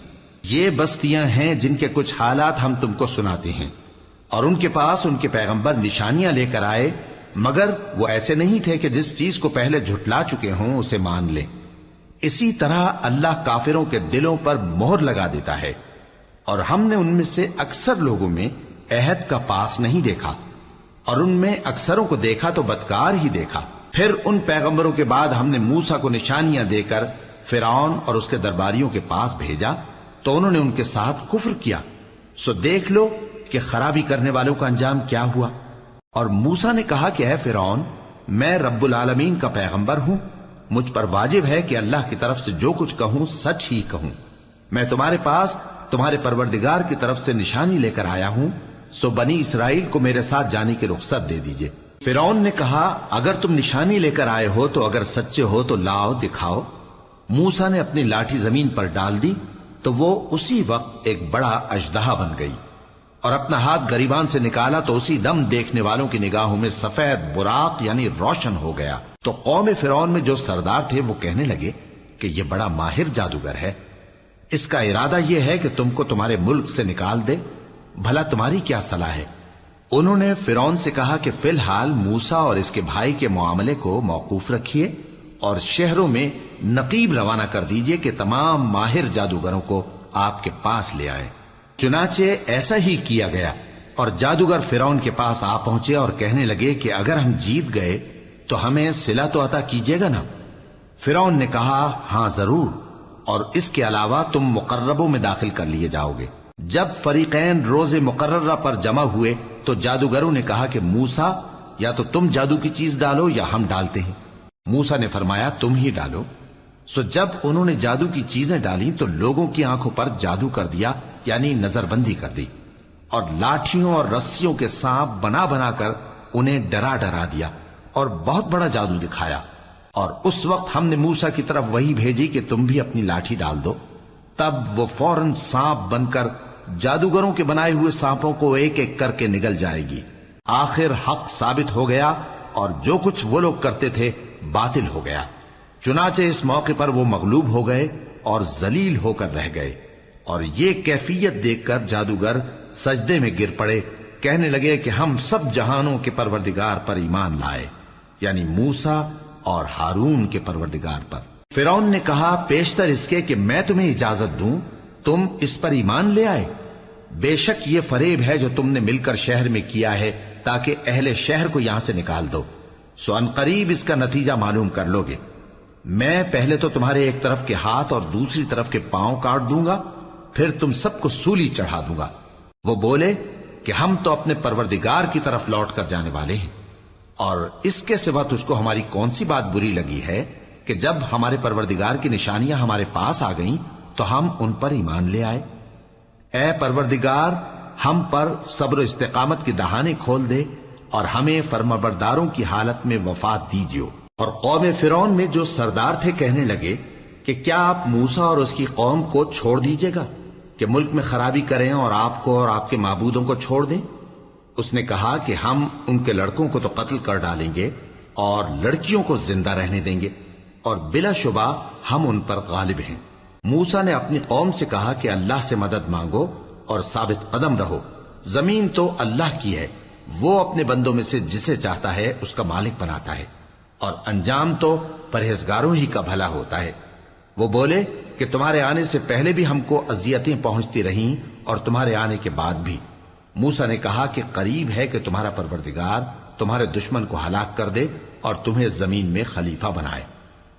یہ بستیاں ہیں جن کے کچھ حالات ہم تم کو سناتے ہیں، اور ان کے پاس ان کے پیغمبر نشانیاں لے کر آئے، مگر وہ ایسے نہیں تھے کہ جس چیز کو پہلے جھٹلا چکے ہوں اسے مان لیں۔ اسی طرح اللہ کافروں کے دلوں پر مہر لگا دیتا ہے، اور ہم نے ان میں سے اکثر لوگوں میں عہد کا پاس نہیں دیکھا، اور ان میں اکثروں کو دیکھا تو بدکار ہی دیکھا۔ پھر ان پیغمبروں کے بعد ہم نے موسیٰ کو نشانیاں دے کر فرعون اور اس کے درباریوں کے پاس بھیجا تو انہوں نے ان کے ساتھ کفر کیا، سو دیکھ لو کہ خرابی کرنے والوں کا انجام کیا ہوا۔ اور موسیٰ نے کہا کہ اے فرعون، میں رب العالمین کا پیغمبر ہوں، مجھ پر واجب ہے کہ اللہ کی طرف سے جو کچھ کہوں سچ ہی کہوں۔ میں تمہارے پاس تمہارے پروردگار کی طرف سے نشانی لے کر آیا ہوں، سو بنی اسرائیل کو میرے ساتھ جانے کی رخصت دے دیجئے۔ فرعون نے کہا اگر تم نشانی لے کر آئے ہو تو اگر سچے ہو تو لاؤ دکھاؤ۔ موسیٰ نے اپنی لاٹھی زمین پر ڈال دی تو وہ اسی وقت ایک بڑا اژدہا بن گئی، اور اپنا ہاتھ گریبان سے نکالا تو اسی دم دیکھنے والوں کی نگاہوں میں سفید براق یعنی روشن ہو گیا۔ تو قوم فرعون میں جو سردار تھے وہ کہنے لگے کہ یہ بڑا ماہر جادوگر ہے، اس کا ارادہ یہ ہے کہ تم کو تمہارے ملک سے نکال دے، بھلا تمہاری کیا صلاح ہے؟ انہوں نے فرعون سے کہا کہ فی الحال موسیٰ اور اس کے بھائی کے معاملے کو موقوف رکھیے اور شہروں میں نقیب روانہ کر دیجئے کہ تمام ماہر جادوگروں کو آپ کے پاس لے آئے۔ چنانچہ ایسا ہی کیا گیا، اور جادوگر فرعون کے پاس آ پہنچے اور کہنے لگے کہ اگر ہم جیت گئے تو ہمیں صلہ تو عطا کیجیے گا نا؟ فرعون نے کہا ہاں ضرور، اور اس کے علاوہ تم مقربوں میں داخل کر لیے جاؤ گے۔ جب فریقین روز مقررہ پر جمع ہوئے تو جادوگروں نے کہا کہ موسیٰ یا تو تم جادو کی چیز ڈالو یا ہم ڈالتے ہیں۔ موسیٰ نے فرمایا تم ہی ڈالو۔ سو جب انہوں نے جادو کی چیزیں ڈالی تو لوگوں کی آنکھوں پر جادو کر دیا، یعنی نظر بندی کر دی، اور لاٹھیوں اور رسیوں کے سانپ بنا بنا کر انہیں ڈرا ڈرا دیا اور بہت بڑا جادو دکھایا۔ اور اس وقت ہم نے موسیٰ کی طرف وحی بھیجی کہ تم بھی اپنی لاٹھی ڈال دو، تب وہ فوراً سانپ بن کر جادوگروں کے بنائے ہوئے سانپوں کو ایک ایک کر کے نگل جائے گی۔ آخر حق ثابت ہو گیا اور جو کچھ وہ لوگ کرتے تھے باطل ہو گیا۔ چنانچہ اس موقع پر وہ مغلوب ہو گئے اور ذلیل ہو کر رہ گئے، اور یہ کیفیت دیکھ کر جادوگر سجدے میں گر پڑے، کہنے لگے کہ ہم سب جہانوں کے پروردگار پر ایمان لائے، یعنی موسیٰ اور ہارون کے پروردگار پر۔ فرعون نے کہا پیشتر اس کے کہ میں تمہیں اجازت دوں تم اس پر ایمان لے آئے، بے شک یہ فریب ہے جو تم نے مل کر شہر میں کیا ہے تاکہ اہل شہر کو یہاں سے نکال دو، سو ان قریب اس کا نتیجہ معلوم کر لو گے۔ میں پہلے تو تمہارے ایک طرف کے ہاتھ اور دوسری طرف کے پاؤں کاٹ دوں گا، پھر تم سب کو سولی چڑھا دوں گا۔ وہ بولے کہ ہم تو اپنے پروردگار کی طرف لوٹ کر جانے والے ہیں، اور اس کے سوا تجھ کو ہماری کون سی بات بری لگی ہے کہ جب ہمارے پروردگار کی نشانیاں ہمارے پاس آ گئیں تو ہم ان پر ایمان لے آئے۔ اے پروردگار، ہم پر صبر و استقامت کی دہانے کھول دے اور ہمیں فرمانبرداروں کی حالت میں وفات دیجیو۔ اور قوم فرعون میں جو سردار تھے کہنے لگے کہ کیا آپ موسیٰ اور اس کی قوم کو چھوڑ دیجیے گا کہ ملک میں خرابی کریں اور آپ کو اور آپ کے معبودوں کو چھوڑ دیں؟ اس نے کہا کہ ہم ان کے لڑکوں کو تو قتل کر ڈالیں گے اور لڑکیوں کو زندہ رہنے دیں گے، اور بلا شبہ ہم ان پر غالب ہیں۔ موسیٰ نے اپنی قوم سے کہا کہ اللہ سے مدد مانگو اور ثابت قدم رہو، زمین تو اللہ کی ہے، وہ اپنے بندوں میں سے جسے چاہتا ہے اس کا مالک بناتا ہے، اور انجام تو پرہیزگاروں ہی کا بھلا ہوتا ہے۔ وہ بولے کہ تمہارے آنے سے پہلے بھی ہم کو اذیتیں پہنچتی رہیں اور تمہارے آنے کے بعد بھی۔ موسیٰ نے کہا کہ قریب ہے کہ تمہارا پروردگار تمہارے دشمن کو ہلاک کر دے اور تمہیں زمین میں خلیفہ بنائے،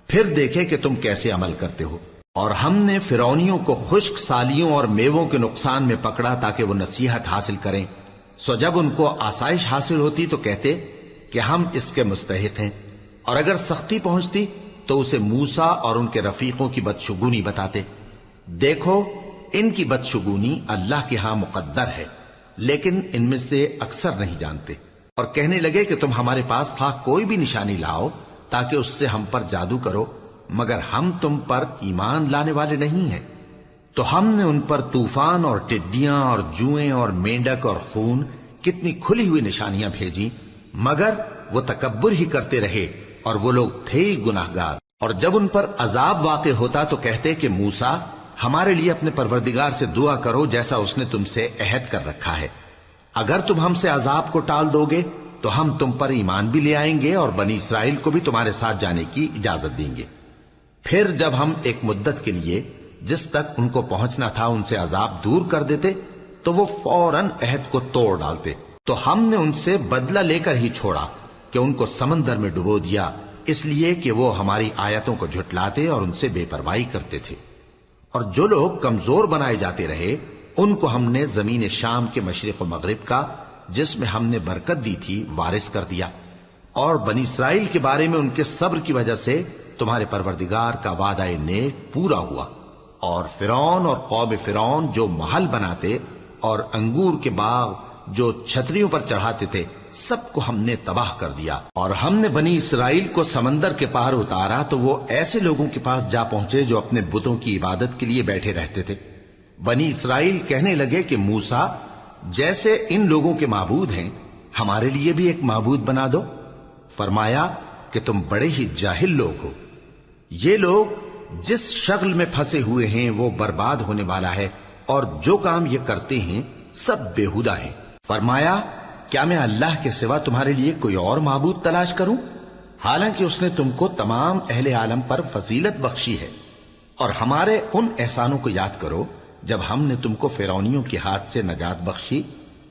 پھر دیکھے کہ تم کیسے عمل کرتے ہو۔ اور ہم نے فرعونیوں کو خشک سالیوں اور میووں کے نقصان میں پکڑا تاکہ وہ نصیحت حاصل کریں، سو جب ان کو آسائش حاصل ہوتی تو کہتے کہ ہم اس کے مستحق ہیں، اور اگر سختی پہنچتی تو اسے موسیٰ اور ان کے رفیقوں کی بدشگونی بتاتے۔ دیکھو ان کی بدشگونی اللہ کے ہاں مقدر ہے، لیکن ان میں سے اکثر نہیں جانتے۔ اور کہنے لگے کہ تم ہمارے پاس خواہ کوئی بھی نشانی لاؤ تاکہ اس سے ہم پر جادو کرو، مگر ہم تم پر ایمان لانے والے نہیں ہیں۔ تو ہم نے ان پر طوفان اور ٹڈیاں اور جوئیں اور مینڈک اور خون کتنی کھلی ہوئی نشانیاں بھیجی، مگر وہ تکبر ہی کرتے رہے اور وہ لوگ تھے ہی گناہگار۔ اور جب ان پر عذاب واقع ہوتا تو کہتے کہ موسیٰ ہمارے لیے اپنے پروردگار سے دعا کرو جیسا اس نے تم سے عہد کر رکھا ہے، اگر تم ہم سے عذاب کو ٹال دو گے تو ہم تم پر ایمان بھی لے آئیں گے اور بنی اسرائیل کو بھی تمہارے ساتھ جانے کی اجازت دیں گے۔ پھر جب ہم ایک مدت کے لیے جس تک ان کو پہنچنا تھا ان سے عذاب دور کر دیتے تو وہ فوراً عہد کو توڑ ڈالتے، تو ہم نے ان سے بدلہ لے کر ہی چھوڑا کہ ان کو سمندر میں ڈبو دیا، اس لیے کہ وہ ہماری آیتوں کو جھٹلاتے اور ان سے بے پرواہی کرتے تھے۔ اور جو لوگ کمزور بنائے جاتے رہے ان کو ہم نے زمین شام کے مشرق و مغرب کا جس میں ہم نے برکت دی تھی وارث کر دیا، اور بنی اسرائیل کے بارے میں ان کے صبر کی وجہ سے تمہارے پروردگار کا وعدہ نیک پورا ہوا۔ اور فرعون اور قوم فرعون جو محل بناتے اور انگور کے باغ جو چھتریوں پر چڑھاتے تھے سب کو ہم نے تباہ کر دیا۔ اور ہم نے بنی اسرائیل کو سمندر کے پار اتارا تو وہ ایسے لوگوں کے پاس جا پہنچے جو اپنے بتوں کی عبادت کے لیے بیٹھے رہتے تھے۔ بنی اسرائیل کہنے لگے کہ موسیٰ جیسے ان لوگوں کے معبود ہیں ہمارے لیے بھی ایک معبود بنا دو۔ فرمایا کہ تم بڑے ہی جاہل لوگ ہو، یہ لوگ جس شغل میں پھنسے ہوئے ہیں وہ برباد ہونے والا ہے، اور جو کام یہ کرتے ہیں سب بےہودہ ہیں۔ فرمایا کیا میں اللہ کے سوا تمہارے لیے کوئی اور معبود تلاش کروں، حالانکہ اس نے تم کو تمام اہل عالم پر فضیلت بخشی ہے۔ اور ہمارے ان احسانوں کو یاد کرو جب ہم نے تم کو فرعونیوں کے ہاتھ سے نجات بخشی،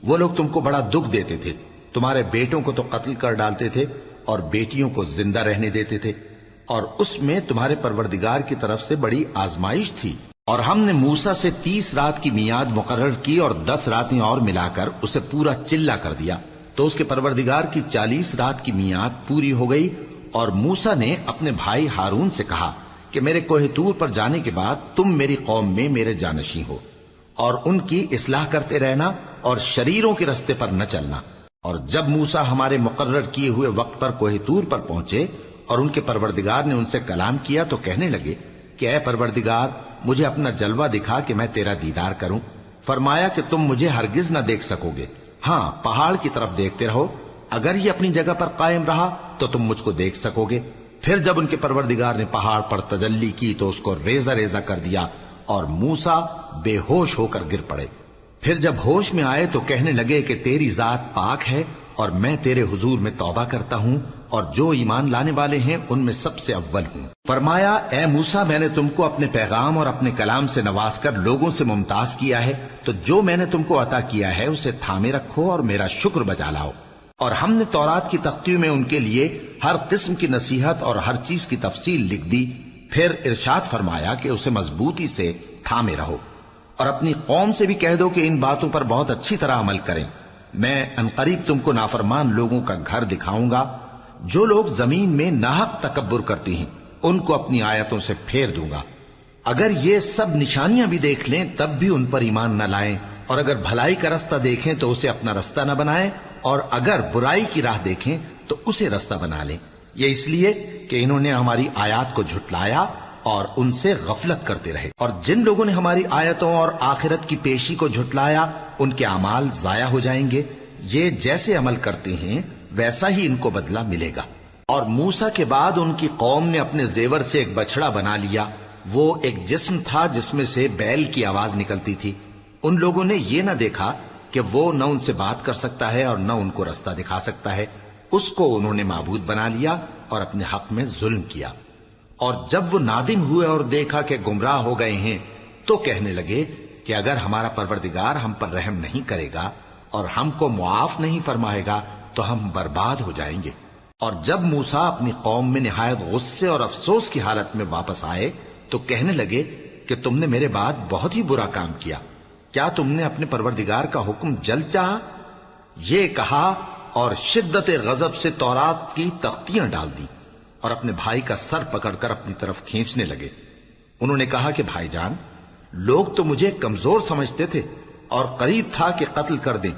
وہ لوگ تم کو بڑا دکھ دیتے تھے، تمہارے بیٹوں کو تو قتل کر ڈالتے تھے اور بیٹیوں کو زندہ رہنے دیتے تھے، اور اس میں تمہارے پروردگار کی طرف سے بڑی آزمائش تھی۔ اور ہم نے موسیٰ سے 30 رات کی میعاد مقرر کی اور 10 راتیں اور ملا کر اسے پورا چلہ کر دیا، تو اس کے پروردگار کی 40 رات کی میعاد پوری ہو گئی، اور موسیٰ نے اپنے بھائی ہارون سے کہا کہ میرے کوہ طور پر جانے کے بعد تم میری قوم میں میرے جانشین ہو، اور ان کی اصلاح کرتے رہنا اور شریروں کے رستے پر نہ چلنا۔ اور جب موسیٰ ہمارے مقرر کیے ہوئے وقت پر کوہ طور پر پہنچے اور ان کے پروردگار نے ان سے کلام کیا تو کہنے لگے کہ اے پروردگار، مجھے اپنا جلوہ دکھا کہ میں تیرا دیدار کروں۔ فرمایا کہ تم مجھے ہرگز نہ دیکھ سکو گے، ہاں پہاڑ کی طرف دیکھتے رہو، اگر یہ اپنی جگہ پر قائم رہا تو تم مجھ کو دیکھ سکو گے۔ پھر جب ان کے پروردگار نے پہاڑ پر تجلی کی تو اس کو ریزہ ریزہ کر دیا اور موسیٰ بے ہوش ہو کر گر پڑے۔ پھر جب ہوش میں آئے تو کہنے لگے کہ تیری ذات پاک ہے اور میں تیرے حضور میں توبہ کرتا ہوں اور جو ایمان لانے والے ہیں ان میں سب سے اول ہوں۔ فرمایا اے موسیٰ، میں نے تم کو اپنے پیغام اور اپنے کلام سے نواز کر لوگوں سے ممتاز کیا ہے، تو جو میں نے تم کو عطا کیا ہے اسے تھامے رکھو اور میرا شکر بجا لاؤ۔ اور ہم نے تورات کی تختیوں میں ان کے لیے ہر قسم کی نصیحت اور ہر چیز کی تفصیل لکھ دی۔ پھر ارشاد فرمایا کہ اسے مضبوطی سے تھامے رہو، اور اپنی قوم سے بھی کہہ دو کہ ان باتوں پر بہت اچھی طرح عمل کریں۔ میں انقریب تم کو نافرمان لوگوں کا گھر دکھاؤں گا، جو لوگ زمین میں ناحق تکبر کرتی ہیں ان کو اپنی آیتوں سے پھیر دوں گا۔ اگر یہ سب نشانیاں بھی دیکھ لیں تب بھی ان پر ایمان نہ لائیں، اور اگر بھلائی کا رستہ دیکھیں تو اسے اپنا رستہ نہ بنائیں، اور اگر برائی کی راہ دیکھیں تو اسے رستہ بنا لیں۔ یہ اس لیے کہ انہوں نے ہماری آیات کو جھٹلایا اور ان سے غفلت کرتے رہے، اور جن لوگوں نے ہماری آیتوں اور آخرت کی پیشی کو جھٹلایا ان کے اعمال ضائع ہو جائیں گے۔ یہ جیسے عمل کرتے ہیں ویسا ہی ان کو بدلہ ملے گا۔ اور موسیٰ کے بعد ان کی قوم نے اپنے زیور سے ایک بچڑا بنا لیا، وہ ایک جسم تھا جس میں سے بیل کی آواز نکلتی تھی۔ ان لوگوں نے یہ نہ دیکھا کہ وہ نہ ان سے بات کر سکتا ہے اور نہ ان کو رستہ دکھا سکتا ہے، اس کو انہوں نے معبود بنا لیا اور اپنے حق میں ظلم کیا۔ اور جب وہ نادم ہوئے اور دیکھا کہ گمراہ ہو گئے ہیں تو کہنے لگے کہ اگر ہمارا پروردگار ہم پر رحم نہیں کرے گا اور ہم کو معاف نہیں فرمائے گا تو ہم برباد ہو جائیں گے۔ اور جب موسیٰ اپنی قوم میں نہایت غصے اور افسوس کی حالت میں واپس آئے تو کہنے لگے کہ تم نے میرے بعد بہت ہی برا کام کیا، کیا تم نے اپنے پروردگار کا حکم جلد چاہا؟ یہ کہا اور شدت غضب سے تورات کی تختیاں ڈال دی اور اپنے بھائی کا سر پکڑ کر اپنی طرف کھینچنے لگے۔ انہوں نے کہا کہ بھائی جان، لوگ تو مجھے کمزور سمجھتے تھے اور قریب تھا کہ قتل کر دیں،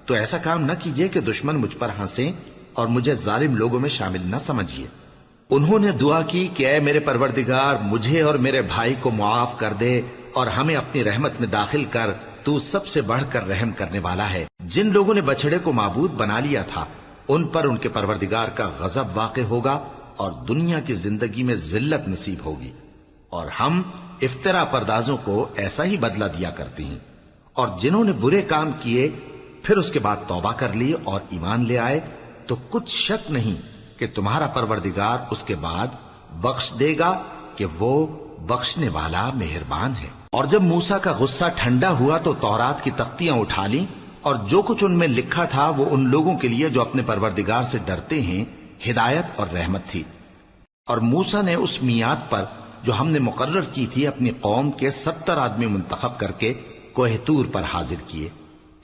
تو ایسا کام نہ کیجیے کہ دشمن مجھ پر ہنسیں اور مجھے ظالم لوگوں میں شامل نہ سمجھیے۔ انہوں نے دعا کی کہ اے میرے پروردگار، مجھے اور میرے بھائی کو معاف کر دے اور ہمیں اپنی رحمت میں داخل کر، تو سب سے بڑھ کر رحم کرنے والا ہے۔ جن لوگوں نے بچڑے کو معبود بنا لیا تھا ان پر ان کے پروردگار کا غضب واقع ہوگا اور دنیا کی زندگی میں ذلت نصیب ہوگی، اور ہم افترا پردازوں کو ایسا ہی بدلہ دیا کرتے ہیں۔ اور جنہوں نے برے کام کیے پھر اس کے بعد توبہ کر لی اور ایمان لے آئے تو کچھ شک نہیں کہ تمہارا پروردگار اس کے بعد بخش دے گا کہ وہ بخشنے والا مہربان ہے۔ اور جب موسیٰ کا غصہ ٹھنڈا ہوا تو تورات کی تختیاں اٹھا لیں، اور جو کچھ ان میں لکھا تھا وہ ان لوگوں کے لیے جو اپنے پروردگار سے ڈرتے ہیں ہدایت اور رحمت تھی۔ اور موسیٰ نے اس میعاد پر جو ہم نے مقرر کی تھی اپنی قوم کے 70 آدمی منتخب کر کے کوہ طور پر حاضر کیے۔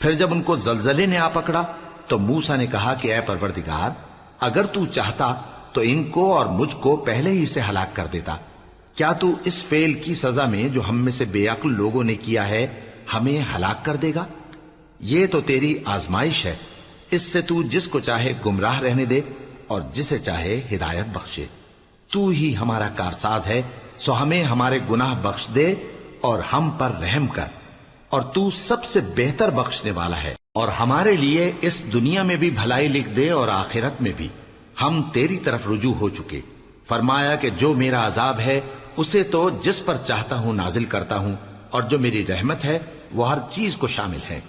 پھر جب ان کو زلزلے نے آ پکڑا تو موسیٰ نے کہا کہ اے پروردگار، اگر تو چاہتا تو ان کو اور مجھ کو پہلے ہی سے ہلاک کر دیتا۔ کیا تو اس فعل کی سزا میں جو ہم میں سے بے عقل لوگوں نے کیا ہے ہمیں ہلاک کر دے گا؟ یہ تو تیری آزمائش ہے، اس سے تو جس کو چاہے گمراہ رہنے دے اور جسے چاہے ہدایت بخشے۔ تو ہی ہمارا کارساز ہے، سو ہمیں ہمارے گناہ بخش دے اور ہم پر رحم کر، اور تو سب سے بہتر بخشنے والا ہے، اور ہمارے لیے اس دنیا میں بھی بھلائی لکھ دے اور آخرت میں بھی۔ ہم تیری طرف رجوع ہو چکے۔ فرمایا کہ جو میرا عذاب ہے اسے تو جس پر چاہتا ہوں نازل کرتا ہوں، اور جو میری رحمت ہے وہ ہر چیز کو شامل ہے۔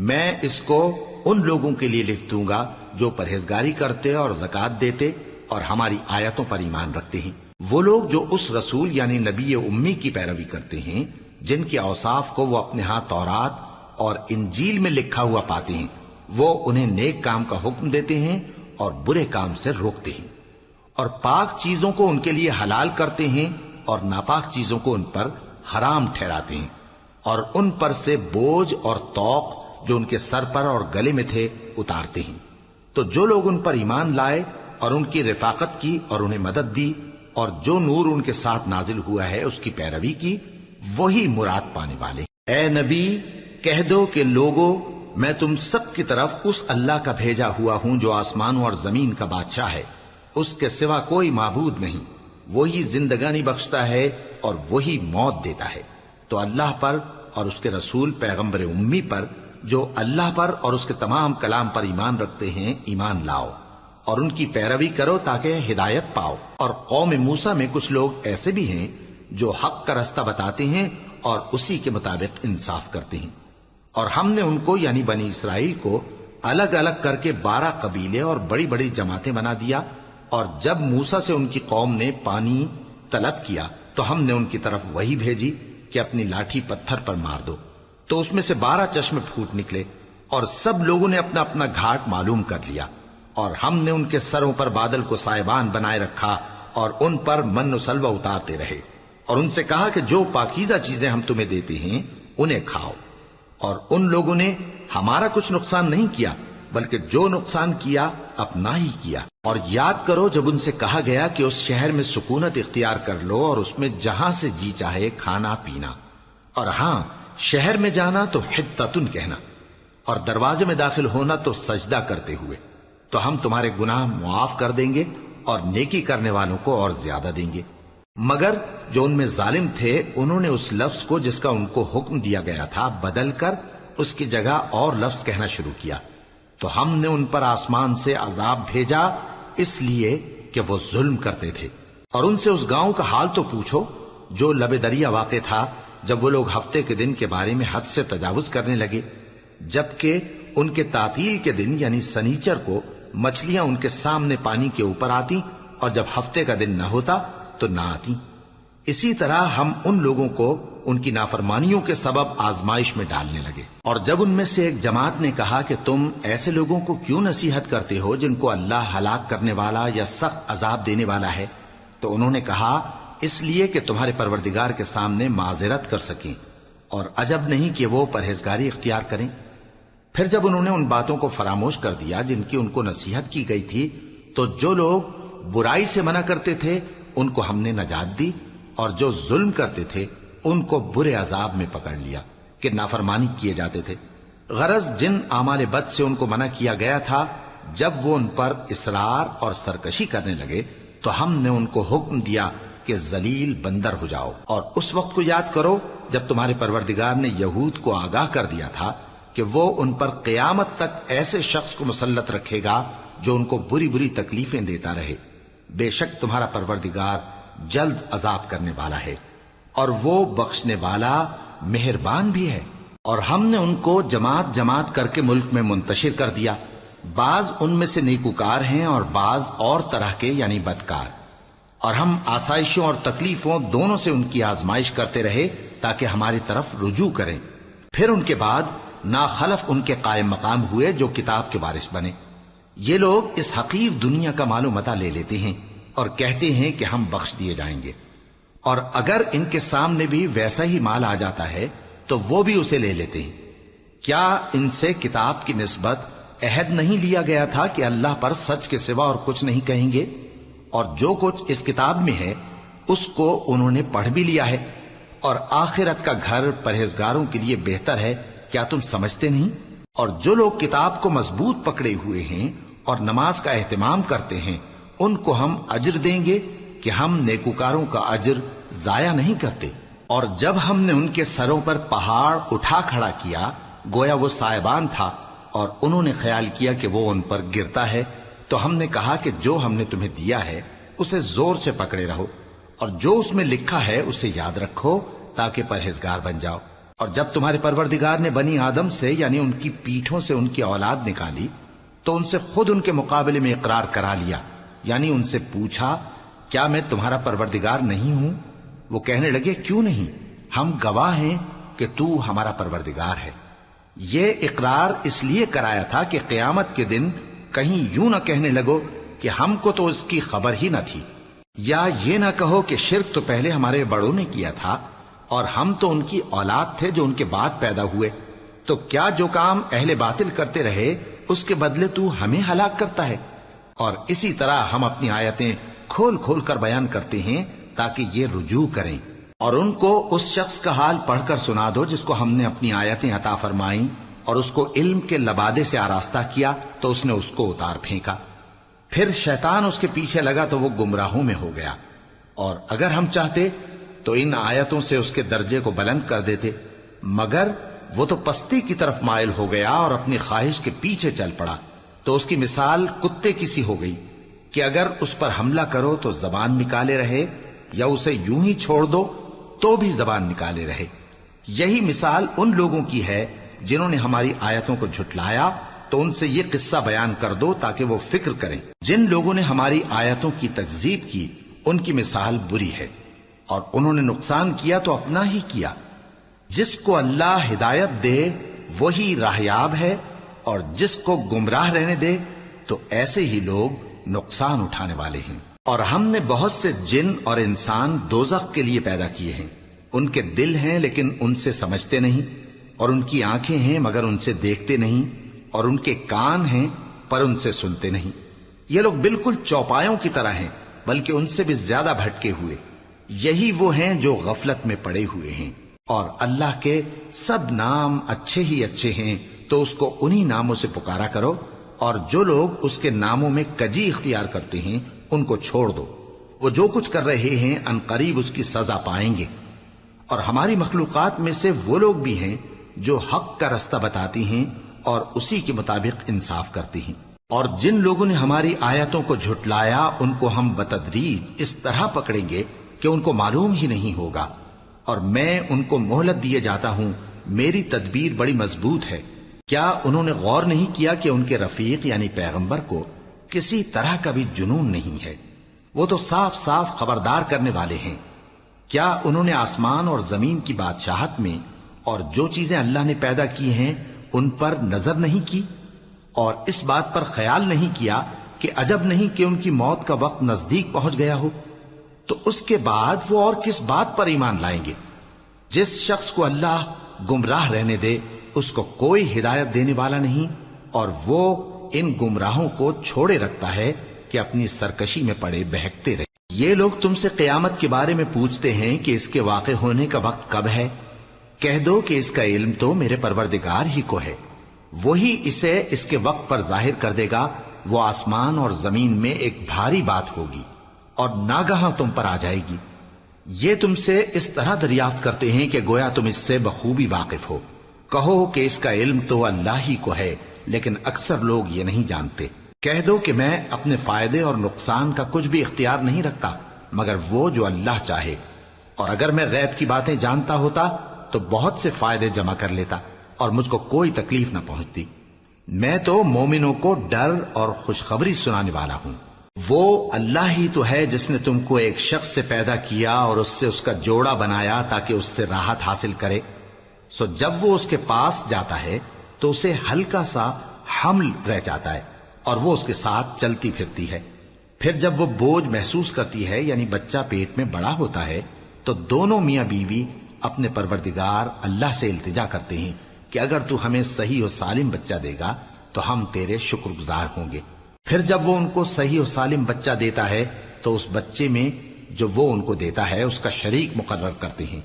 میں اس کو ان لوگوں کے لیے لکھ دوں گا جو پرہیزگاری کرتے اور زکوٰۃ دیتے اور ہماری آیتوں پر ایمان رکھتے ہیں، وہ لوگ جو اس رسول یعنی نبی امی کی پیروی کرتے ہیں جن کے اوصاف کو وہ اپنے ہاں تورات اور انجیل میں لکھا ہوا پاتے ہیں۔ وہ انہیں نیک کام کا حکم دیتے ہیں اور برے کام سے روکتے ہیں، اور پاک چیزوں کو ان کے لیے حلال کرتے ہیں اور ناپاک چیزوں کو ان پر حرام ٹھہراتے ہیں، اور ان پر سے بوجھ اور طوق جو ان کے سر پر اور گلے میں تھے اتارتے ہیں۔ تو جو لوگ ان پر ایمان لائے اور ان کی رفاقت کی اور انہیں مدد دی اور جو نور ان کے ساتھ نازل ہوا ہے اس کی پیروی کی، وہی مراد پانے والے۔ اے نبی کہہ دو کہ لوگو، میں تم سب کی طرف اس اللہ کا بھیجا ہوا ہوں جو آسمانوں اور زمین کا بادشاہ ہے، اس کے سوا کوئی معبود نہیں، وہی زندگانی بخشتا ہے اور وہی موت دیتا ہے۔ تو اللہ پر اور اس کے رسول پیغمبر امی پر جو اللہ پر اور اس کے تمام کلام پر ایمان رکھتے ہیں ایمان لاؤ اور ان کی پیروی کرو تاکہ ہدایت پاؤ۔ اور قوم موسیٰ میں کچھ لوگ ایسے بھی ہیں جو حق کا رستہ بتاتے ہیں اور اسی کے مطابق انصاف کرتے ہیں، اور ہم نے ان کو یعنی بنی اسرائیل کو الگ الگ کر کے 12 قبیلے اور بڑی بڑی جماعتیں بنا دیا، اور جب موسیٰ سے ان کی قوم نے پانی طلب کیا تو ہم نے ان کی طرف وہی بھیجی کہ اپنی لاٹھی پتھر پر مار دو، تو اس میں سے 12 چشمے پھوٹ نکلے، اور سب لوگوں نے اپنا اپنا گھاٹ معلوم کر لیا، اور ہم نے ان کے سروں پر بادل کو سائبان بنائے رکھا اور ان پر من و سلوہ اتارتے رہے، اور ان سے کہا کہ جو پاکیزہ چیزیں ہم تمہیں دیتے ہیں انہیں کھاؤ، اور ان لوگوں نے ہمارا کچھ نقصان نہیں کیا بلکہ جو نقصان کیا اپنا ہی کیا۔ اور یاد کرو جب ان سے کہا گیا کہ اس شہر میں سکونت اختیار کر لو اور اس میں جہاں سے جی چاہے کھانا پینا، اور ہاں شہر میں جانا تو حتتن کہنا، اور دروازے میں داخل ہونا تو سجدہ کرتے ہوئے، تو ہم تمہارے گناہ معاف کر دیں گے اور نیکی کرنے والوں کو اور زیادہ دیں گے۔ مگر جو ان میں ظالم تھے انہوں نے اس لفظ کو جس کا ان کو حکم دیا گیا تھا بدل کر اس کی جگہ اور لفظ کہنا شروع کیا، تو ہم نے ان پر آسمان سے عذاب بھیجا اس لیے کہ وہ ظلم کرتے تھے۔ اور ان سے اس گاؤں کا حال تو پوچھو جو لب دریا واقع تھا، جب وہ لوگ ہفتے کے دن کے بارے میں حد سے تجاوز کرنے لگے، جبکہ ان کے تعطیل کے دن یعنی سنیچر کو مچھلیاں ان کے سامنے پانی کے اوپر آتی اور جب ہفتے کا دن نہ ہوتا تو نہ آتی۔ اسی طرح ہم ان لوگوں کو ان کی نافرمانیوں کے سبب آزمائش میں ڈالنے لگے۔ اور جب ان میں سے ایک جماعت نے کہا کہ تم ایسے لوگوں کو کیوں نصیحت کرتے ہو جن کو اللہ ہلاک کرنے والا یا سخت عذاب دینے والا ہے، تو انہوں نے کہا اس لیے کہ تمہارے پروردگار کے سامنے معذرت کر سکیں، اور عجب نہیں کہ وہ پرہیزگاری اختیار کریں۔ پھر جب انہوں نے ان باتوں کو فراموش کر دیا جن کی ان کو نصیحت کی گئی تھی، تو جو لوگ برائی سے منع کرتے تھے ان کو ہم نے نجات دی، اور جو ظلم کرتے تھے ان کو برے عذاب میں پکڑ لیا کہ نافرمانی کیے جاتے تھے۔ غرض جن اعمال بد سے ان کو منع کیا گیا تھا، جب وہ ان پر اصرار اور سرکشی کرنے لگے تو ہم نے ان کو حکم دیا کہ ذلیل بندر ہو جاؤ۔ اور اس وقت کو یاد کرو جب تمہارے پروردگار نے یہود کو آگاہ کر دیا تھا کہ وہ ان پر قیامت تک ایسے شخص کو مسلط رکھے گا جو ان کو بری بری تکلیفیں دیتا رہے۔ بے شک تمہارا پروردگار جلد عذاب کرنے والا ہے اور وہ بخشنے والا مہربان بھی ہے۔ اور ہم نے ان کو جماعت جماعت کر کے ملک میں منتشر کر دیا، بعض ان میں سے نیکوکار ہیں اور بعض اور طرح کے یعنی بدکار، اور ہم آسائشوں اور تکلیفوں دونوں سے ان کی آزمائش کرتے رہے تاکہ ہماری طرف رجوع کریں۔ پھر ان کے بعد ناخلف ان کے قائم مقام ہوئے جو کتاب کے وارث بنے۔ یہ لوگ اس حقیر دنیا کا مال و متاع لے لیتے ہیں اور کہتے ہیں کہ ہم بخش دیے جائیں گے، اور اگر ان کے سامنے بھی ویسا ہی مال آ جاتا ہے تو وہ بھی اسے لے لیتے ہیں۔ کیا ان سے کتاب کی نسبت عہد نہیں لیا گیا تھا کہ اللہ پر سچ کے سوا اور کچھ نہیں کہیں گے؟ اور جو کچھ اس کتاب میں ہے اس کو انہوں نے پڑھ بھی لیا ہے، اور آخرت کا گھر پرہیزگاروں کے لیے بہتر ہے، کیا تم سمجھتے نہیں؟ اور جو لوگ کتاب کو مضبوط پکڑے ہوئے ہیں اور نماز کا اہتمام کرتے ہیں ان کو ہم اجر دیں گے کہ ہم نیکوکاروں کا اجر ضائع نہیں کرتے۔ اور جب ہم نے ان کے سروں پر پہاڑ اٹھا کھڑا کیا گویا وہ سائبان تھا، اور انہوں نے خیال کیا کہ وہ ان پر گرتا ہے، تو ہم نے کہا کہ جو ہم نے تمہیں دیا ہے اسے زور سے پکڑے رہو، اور جو اس میں لکھا ہے اسے یاد رکھو تاکہ پرہیزگار بن جاؤ۔ اور جب تمہارے پروردگار نے بنی آدم سے یعنی ان کی پیٹھوں سے ان کی اولاد نکالی تو ان سے خود ان کے مقابلے میں اقرار کرا لیا، یعنی ان سے پوچھا کیا میں تمہارا پروردگار نہیں ہوں؟ وہ کہنے لگے کیوں نہیں، ہم گواہ ہیں کہ تو ہمارا پروردگار ہے۔ یہ اقرار اس لیے کرایا تھا کہ قیامت کے دن کہیں یوں نہ کہنے لگو کہ ہم کو تو اس کی خبر ہی نہ تھی، یا یہ نہ کہو کہ شرک تو پہلے ہمارے بڑوں نے کیا تھا اور ہم تو ان کی اولاد تھے جو ان کے بعد پیدا ہوئے۔ تو کیا جو کام اہل باطل کرتے رہے اس کے بدلے تو ہمیں ہلاک کرتا ہے؟ اور اسی طرح ہم اپنی آیتیں کھول کھول کر بیان کرتے ہیں تاکہ یہ رجوع کریں۔ اور ان کو اس شخص کا حال پڑھ کر سنا دو جس کو ہم نے اپنی آیتیں عطا فرمائیں اور اس کو علم کے لبادے سے آراستہ کیا تو اس نے اس کو اتار پھینکا، پھر شیطان اس کے پیچھے لگا تو وہ گمراہوں میں ہو گیا۔ اور اگر ہم چاہتے تو ان آیتوں سے اس کے درجے کو بلند کر دیتے، مگر وہ تو پستی کی طرف مائل ہو گیا اور اپنی خواہش کے پیچھے چل پڑا، تو اس کی مثال کتے کی سی ہو گئی کہ اگر اس پر حملہ کرو تو زبان نکالے رہے، یا اسے یوں ہی چھوڑ دو تو بھی زبان نکالے رہے۔ یہی مثال ان لوگوں کی ہے جنہوں نے ہماری آیتوں کو جھٹلایا، تو ان سے یہ قصہ بیان کر دو تاکہ وہ فکر کریں۔ جن لوگوں نے ہماری آیتوں کی تکذیب کی ان کی مثال بری ہے، اور انہوں نے نقصان کیا تو اپنا ہی کیا۔ جس کو اللہ ہدایت دے وہی راہیاب ہے، اور جس کو گمراہ رہنے دے تو ایسے ہی لوگ نقصان اٹھانے والے ہیں۔ اور ہم نے بہت سے جن اور انسان دوزخ کے لیے پیدا کیے ہیں، ان کے دل ہیں لیکن ان سے سمجھتے نہیں، اور ان کی آنکھیں ہیں مگر ان سے دیکھتے نہیں، اور ان کے کان ہیں پر ان سے سنتے نہیں۔ یہ لوگ بالکل چوپایوں کی طرح ہیں، بلکہ ان سے بھی زیادہ بھٹکے ہوئے۔ یہی وہ ہیں جو غفلت میں پڑے ہوئے ہیں۔ اور اللہ کے سب نام اچھے ہی اچھے ہیں، تو اس کو انہی ناموں سے پکارا کرو، اور جو لوگ اس کے ناموں میں کجی اختیار کرتے ہیں ان کو چھوڑ دو۔ وہ جو کچھ کر رہے ہیں ان قریب اس کی سزا پائیں گے۔ اور ہماری مخلوقات میں سے وہ لوگ بھی ہیں جو حق کا رستہ بتاتی ہیں اور اسی کے مطابق انصاف کرتی ہیں۔ اور جن لوگوں نے ہماری آیتوں کو جھٹلایا ان کو ہم بتدریج اس طرح پکڑیں گے کہ ان کو معلوم ہی نہیں ہوگا، اور میں ان کو مہلت دیے جاتا ہوں، میری تدبیر بڑی مضبوط ہے۔ کیا انہوں نے غور نہیں کیا کہ ان کے رفیق یعنی پیغمبر کو کسی طرح کا بھی جنون نہیں ہے؟ وہ تو صاف صاف خبردار کرنے والے ہیں۔ کیا انہوں نے آسمان اور زمین کی بادشاہت میں اور جو چیزیں اللہ نے پیدا کی ہیں ان پر نظر نہیں کی، اور اس بات پر خیال نہیں کیا کہ عجب نہیں کہ ان کی موت کا وقت نزدیک پہنچ گیا ہو؟ تو اس کے بعد وہ اور کس بات پر ایمان لائیں گے؟ جس شخص کو اللہ گمراہ رہنے دے اس کو کوئی ہدایت دینے والا نہیں، اور وہ ان گمراہوں کو چھوڑے رکھتا ہے کہ اپنی سرکشی میں پڑے بہکتے رہے۔ یہ لوگ تم سے قیامت کے بارے میں پوچھتے ہیں کہ اس کے واقع ہونے کا وقت کب ہے؟ کہہ دو کہ اس کا علم تو میرے پروردگار ہی کو ہے، وہی اسے اس کے وقت پر ظاہر کر دے گا۔ وہ آسمان اور زمین میں ایک بھاری بات ہوگی اور ناگہاں تم پر آ جائے گی۔ یہ تم سے اس طرح دریافت کرتے ہیں کہ گویا تم اس سے بخوبی واقف ہو۔ کہو کہ اس کا علم تو اللہ ہی کو ہے، لیکن اکثر لوگ یہ نہیں جانتے۔ کہہ دو کہ میں اپنے فائدے اور نقصان کا کچھ بھی اختیار نہیں رکھتا مگر وہ جو اللہ چاہے، اور اگر میں غیب کی باتیں جانتا ہوتا تو بہت سے فائدے جمع کر لیتا اور مجھ کو کوئی تکلیف نہ پہنچتی۔ میں تو مومنوں کو ڈر اور خوشخبری سنانے والا ہوں۔ وہ اللہ ہی تو ہے جس نے تم کو ایک شخص سے پیدا کیا اور اس سے اس کا جوڑا بنایا تاکہ اس سے راحت حاصل کرے۔ سو جب وہ اس کے پاس جاتا ہے تو اسے ہلکا سا حمل رہ جاتا ہے اور وہ اس کے ساتھ چلتی پھرتی ہے۔ پھر جب وہ بوجھ محسوس کرتی ہے یعنی بچہ پیٹ میں بڑا ہوتا ہے تو دونوں میاں بیوی اپنے پروردگار اللہ سے التجا کرتے ہیں کہ اگر تو ہمیں صحیح و سالم بچہ دے گا تو ہم تیرے شکر گزار ہوں گے۔ پھر جب وہ ان کو صحیح و سالم بچہ دیتا ہے تو اس بچے میں جو وہ ان کو دیتا ہے اس کا شریک مقرر کرتے ہیں۔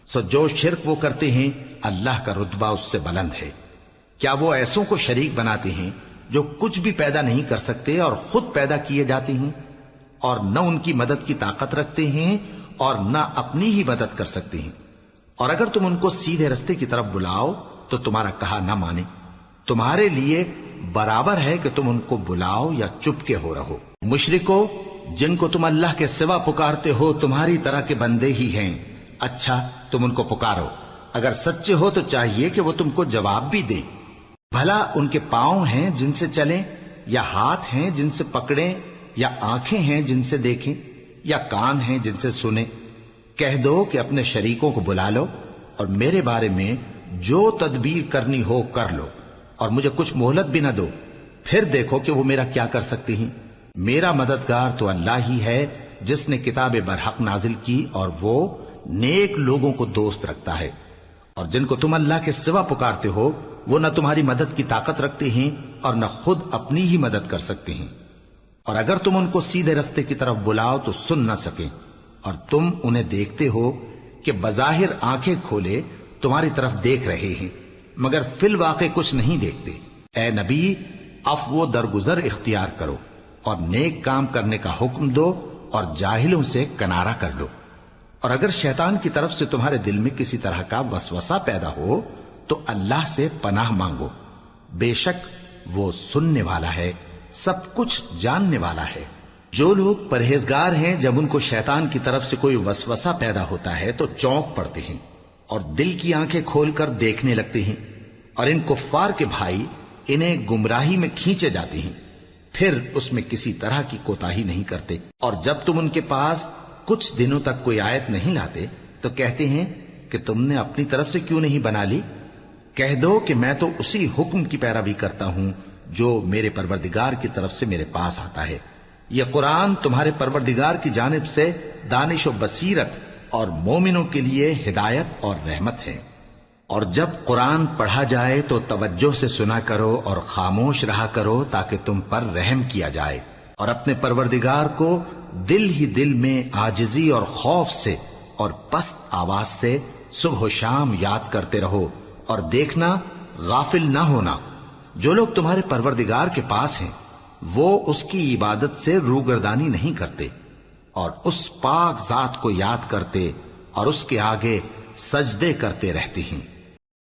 سو جو شرک وہ کرتے ہیں اللہ کا رتبہ اس سے بلند ہے۔ کیا وہ ایسوں کو شریک بناتے ہیں جو کچھ بھی پیدا نہیں کر سکتے اور خود پیدا کیے جاتے ہیں، اور نہ ان کی مدد کی طاقت رکھتے ہیں اور نہ اپنی ہی مدد کر سکتے ہیں؟ اور اگر تم ان کو سیدھے رستے کی طرف بلاؤ تو تمہارا کہا نہ مانے۔ تمہارے لیے برابر ہے کہ تم ان کو بلاؤ یا چپ کے ہو رہو۔ مشرکو، جن کو تم اللہ کے سوا پکارتے ہو تمہاری طرح کے بندے ہی ہیں۔ اچھا تم ان کو پکارو، اگر سچے ہو تو چاہیے کہ وہ تم کو جواب بھی دیں۔ بھلا ان کے پاؤں ہیں جن سے چلیں، یا ہاتھ ہیں جن سے پکڑیں، یا آنکھیں ہیں جن سے دیکھیں، یا کان ہیں جن سے سنیں؟ کہہ دو کہ اپنے شریکوں کو بلا لو اور میرے بارے میں جو تدبیر کرنی ہو کر لو، اور مجھے کچھ مہلت بھی نہ دو، پھر دیکھو کہ وہ میرا کیا کر سکتے ہیں۔ میرا مددگار تو اللہ ہی ہے جس نے کتاب برحق نازل کی، اور وہ نیک لوگوں کو دوست رکھتا ہے۔ اور جن کو تم اللہ کے سوا پکارتے ہو وہ نہ تمہاری مدد کی طاقت رکھتے ہیں اور نہ خود اپنی ہی مدد کر سکتے ہیں، اور اگر تم ان کو سیدھے رستے کی طرف بلاؤ تو سن نہ سکیں، اور تم انہیں دیکھتے ہو کہ بظاہر آنکھیں کھولے تمہاری طرف دیکھ رہے ہیں مگر فی الواقع کچھ نہیں دیکھتے۔ اے نبی، عفو و درگزر اختیار کرو اور نیک کام کرنے کا حکم دو اور جاہلوں سے کنارہ کر لو، اور اگر شیطان کی طرف سے تمہارے دل میں کسی طرح کا وسوسہ پیدا ہو تو اللہ سے پناہ مانگو، بے شک وہ سننے والا ہے، سب کچھ جاننے والا ہے۔ جو لوگ پرہیزگار ہیں جب ان کو شیطان کی طرف سے کوئی وسوسہ پیدا ہوتا ہے تو چونک پڑتے ہیں اور دل کی آنکھیں کھول کر دیکھنے لگتے ہیں، اور ان کفار کے بھائی انہیں گمراہی میں کھینچے جاتے ہیں، پھر اس میں کسی طرح کی کوتاہی نہیں کرتے، اور جب تم ان کے پاس کچھ دنوں تک کوئی آیت نہیں لاتے تو کہتے ہیں کہ تم نے اپنی طرف سے کیوں نہیں بنا لی؟ کہہ دو کہ میں تو اسی حکم کی پیروی کرتا ہوں جو میرے پروردگار کی طرف سے میرے پاس آتا ہے۔ یہ قرآن تمہارے پروردگار کی جانب سے دانش و بصیرت اور مومنوں کے لیے ہدایت اور رحمت ہے۔ اور جب قرآن پڑھا جائے تو توجہ سے سنا کرو اور خاموش رہا کرو تاکہ تم پر رحم کیا جائے، اور اپنے پروردگار کو دل ہی دل میں عاجزی اور خوف سے اور پست آواز سے صبح و شام یاد کرتے رہو، اور دیکھنا غافل نہ ہونا، جو لوگ تمہارے پروردگار کے پاس ہیں وہ اس کی عبادت سے روگردانی نہیں کرتے اور اس پاک ذات کو یاد کرتے اور اس کے آگے سجدے کرتے رہتے ہیں۔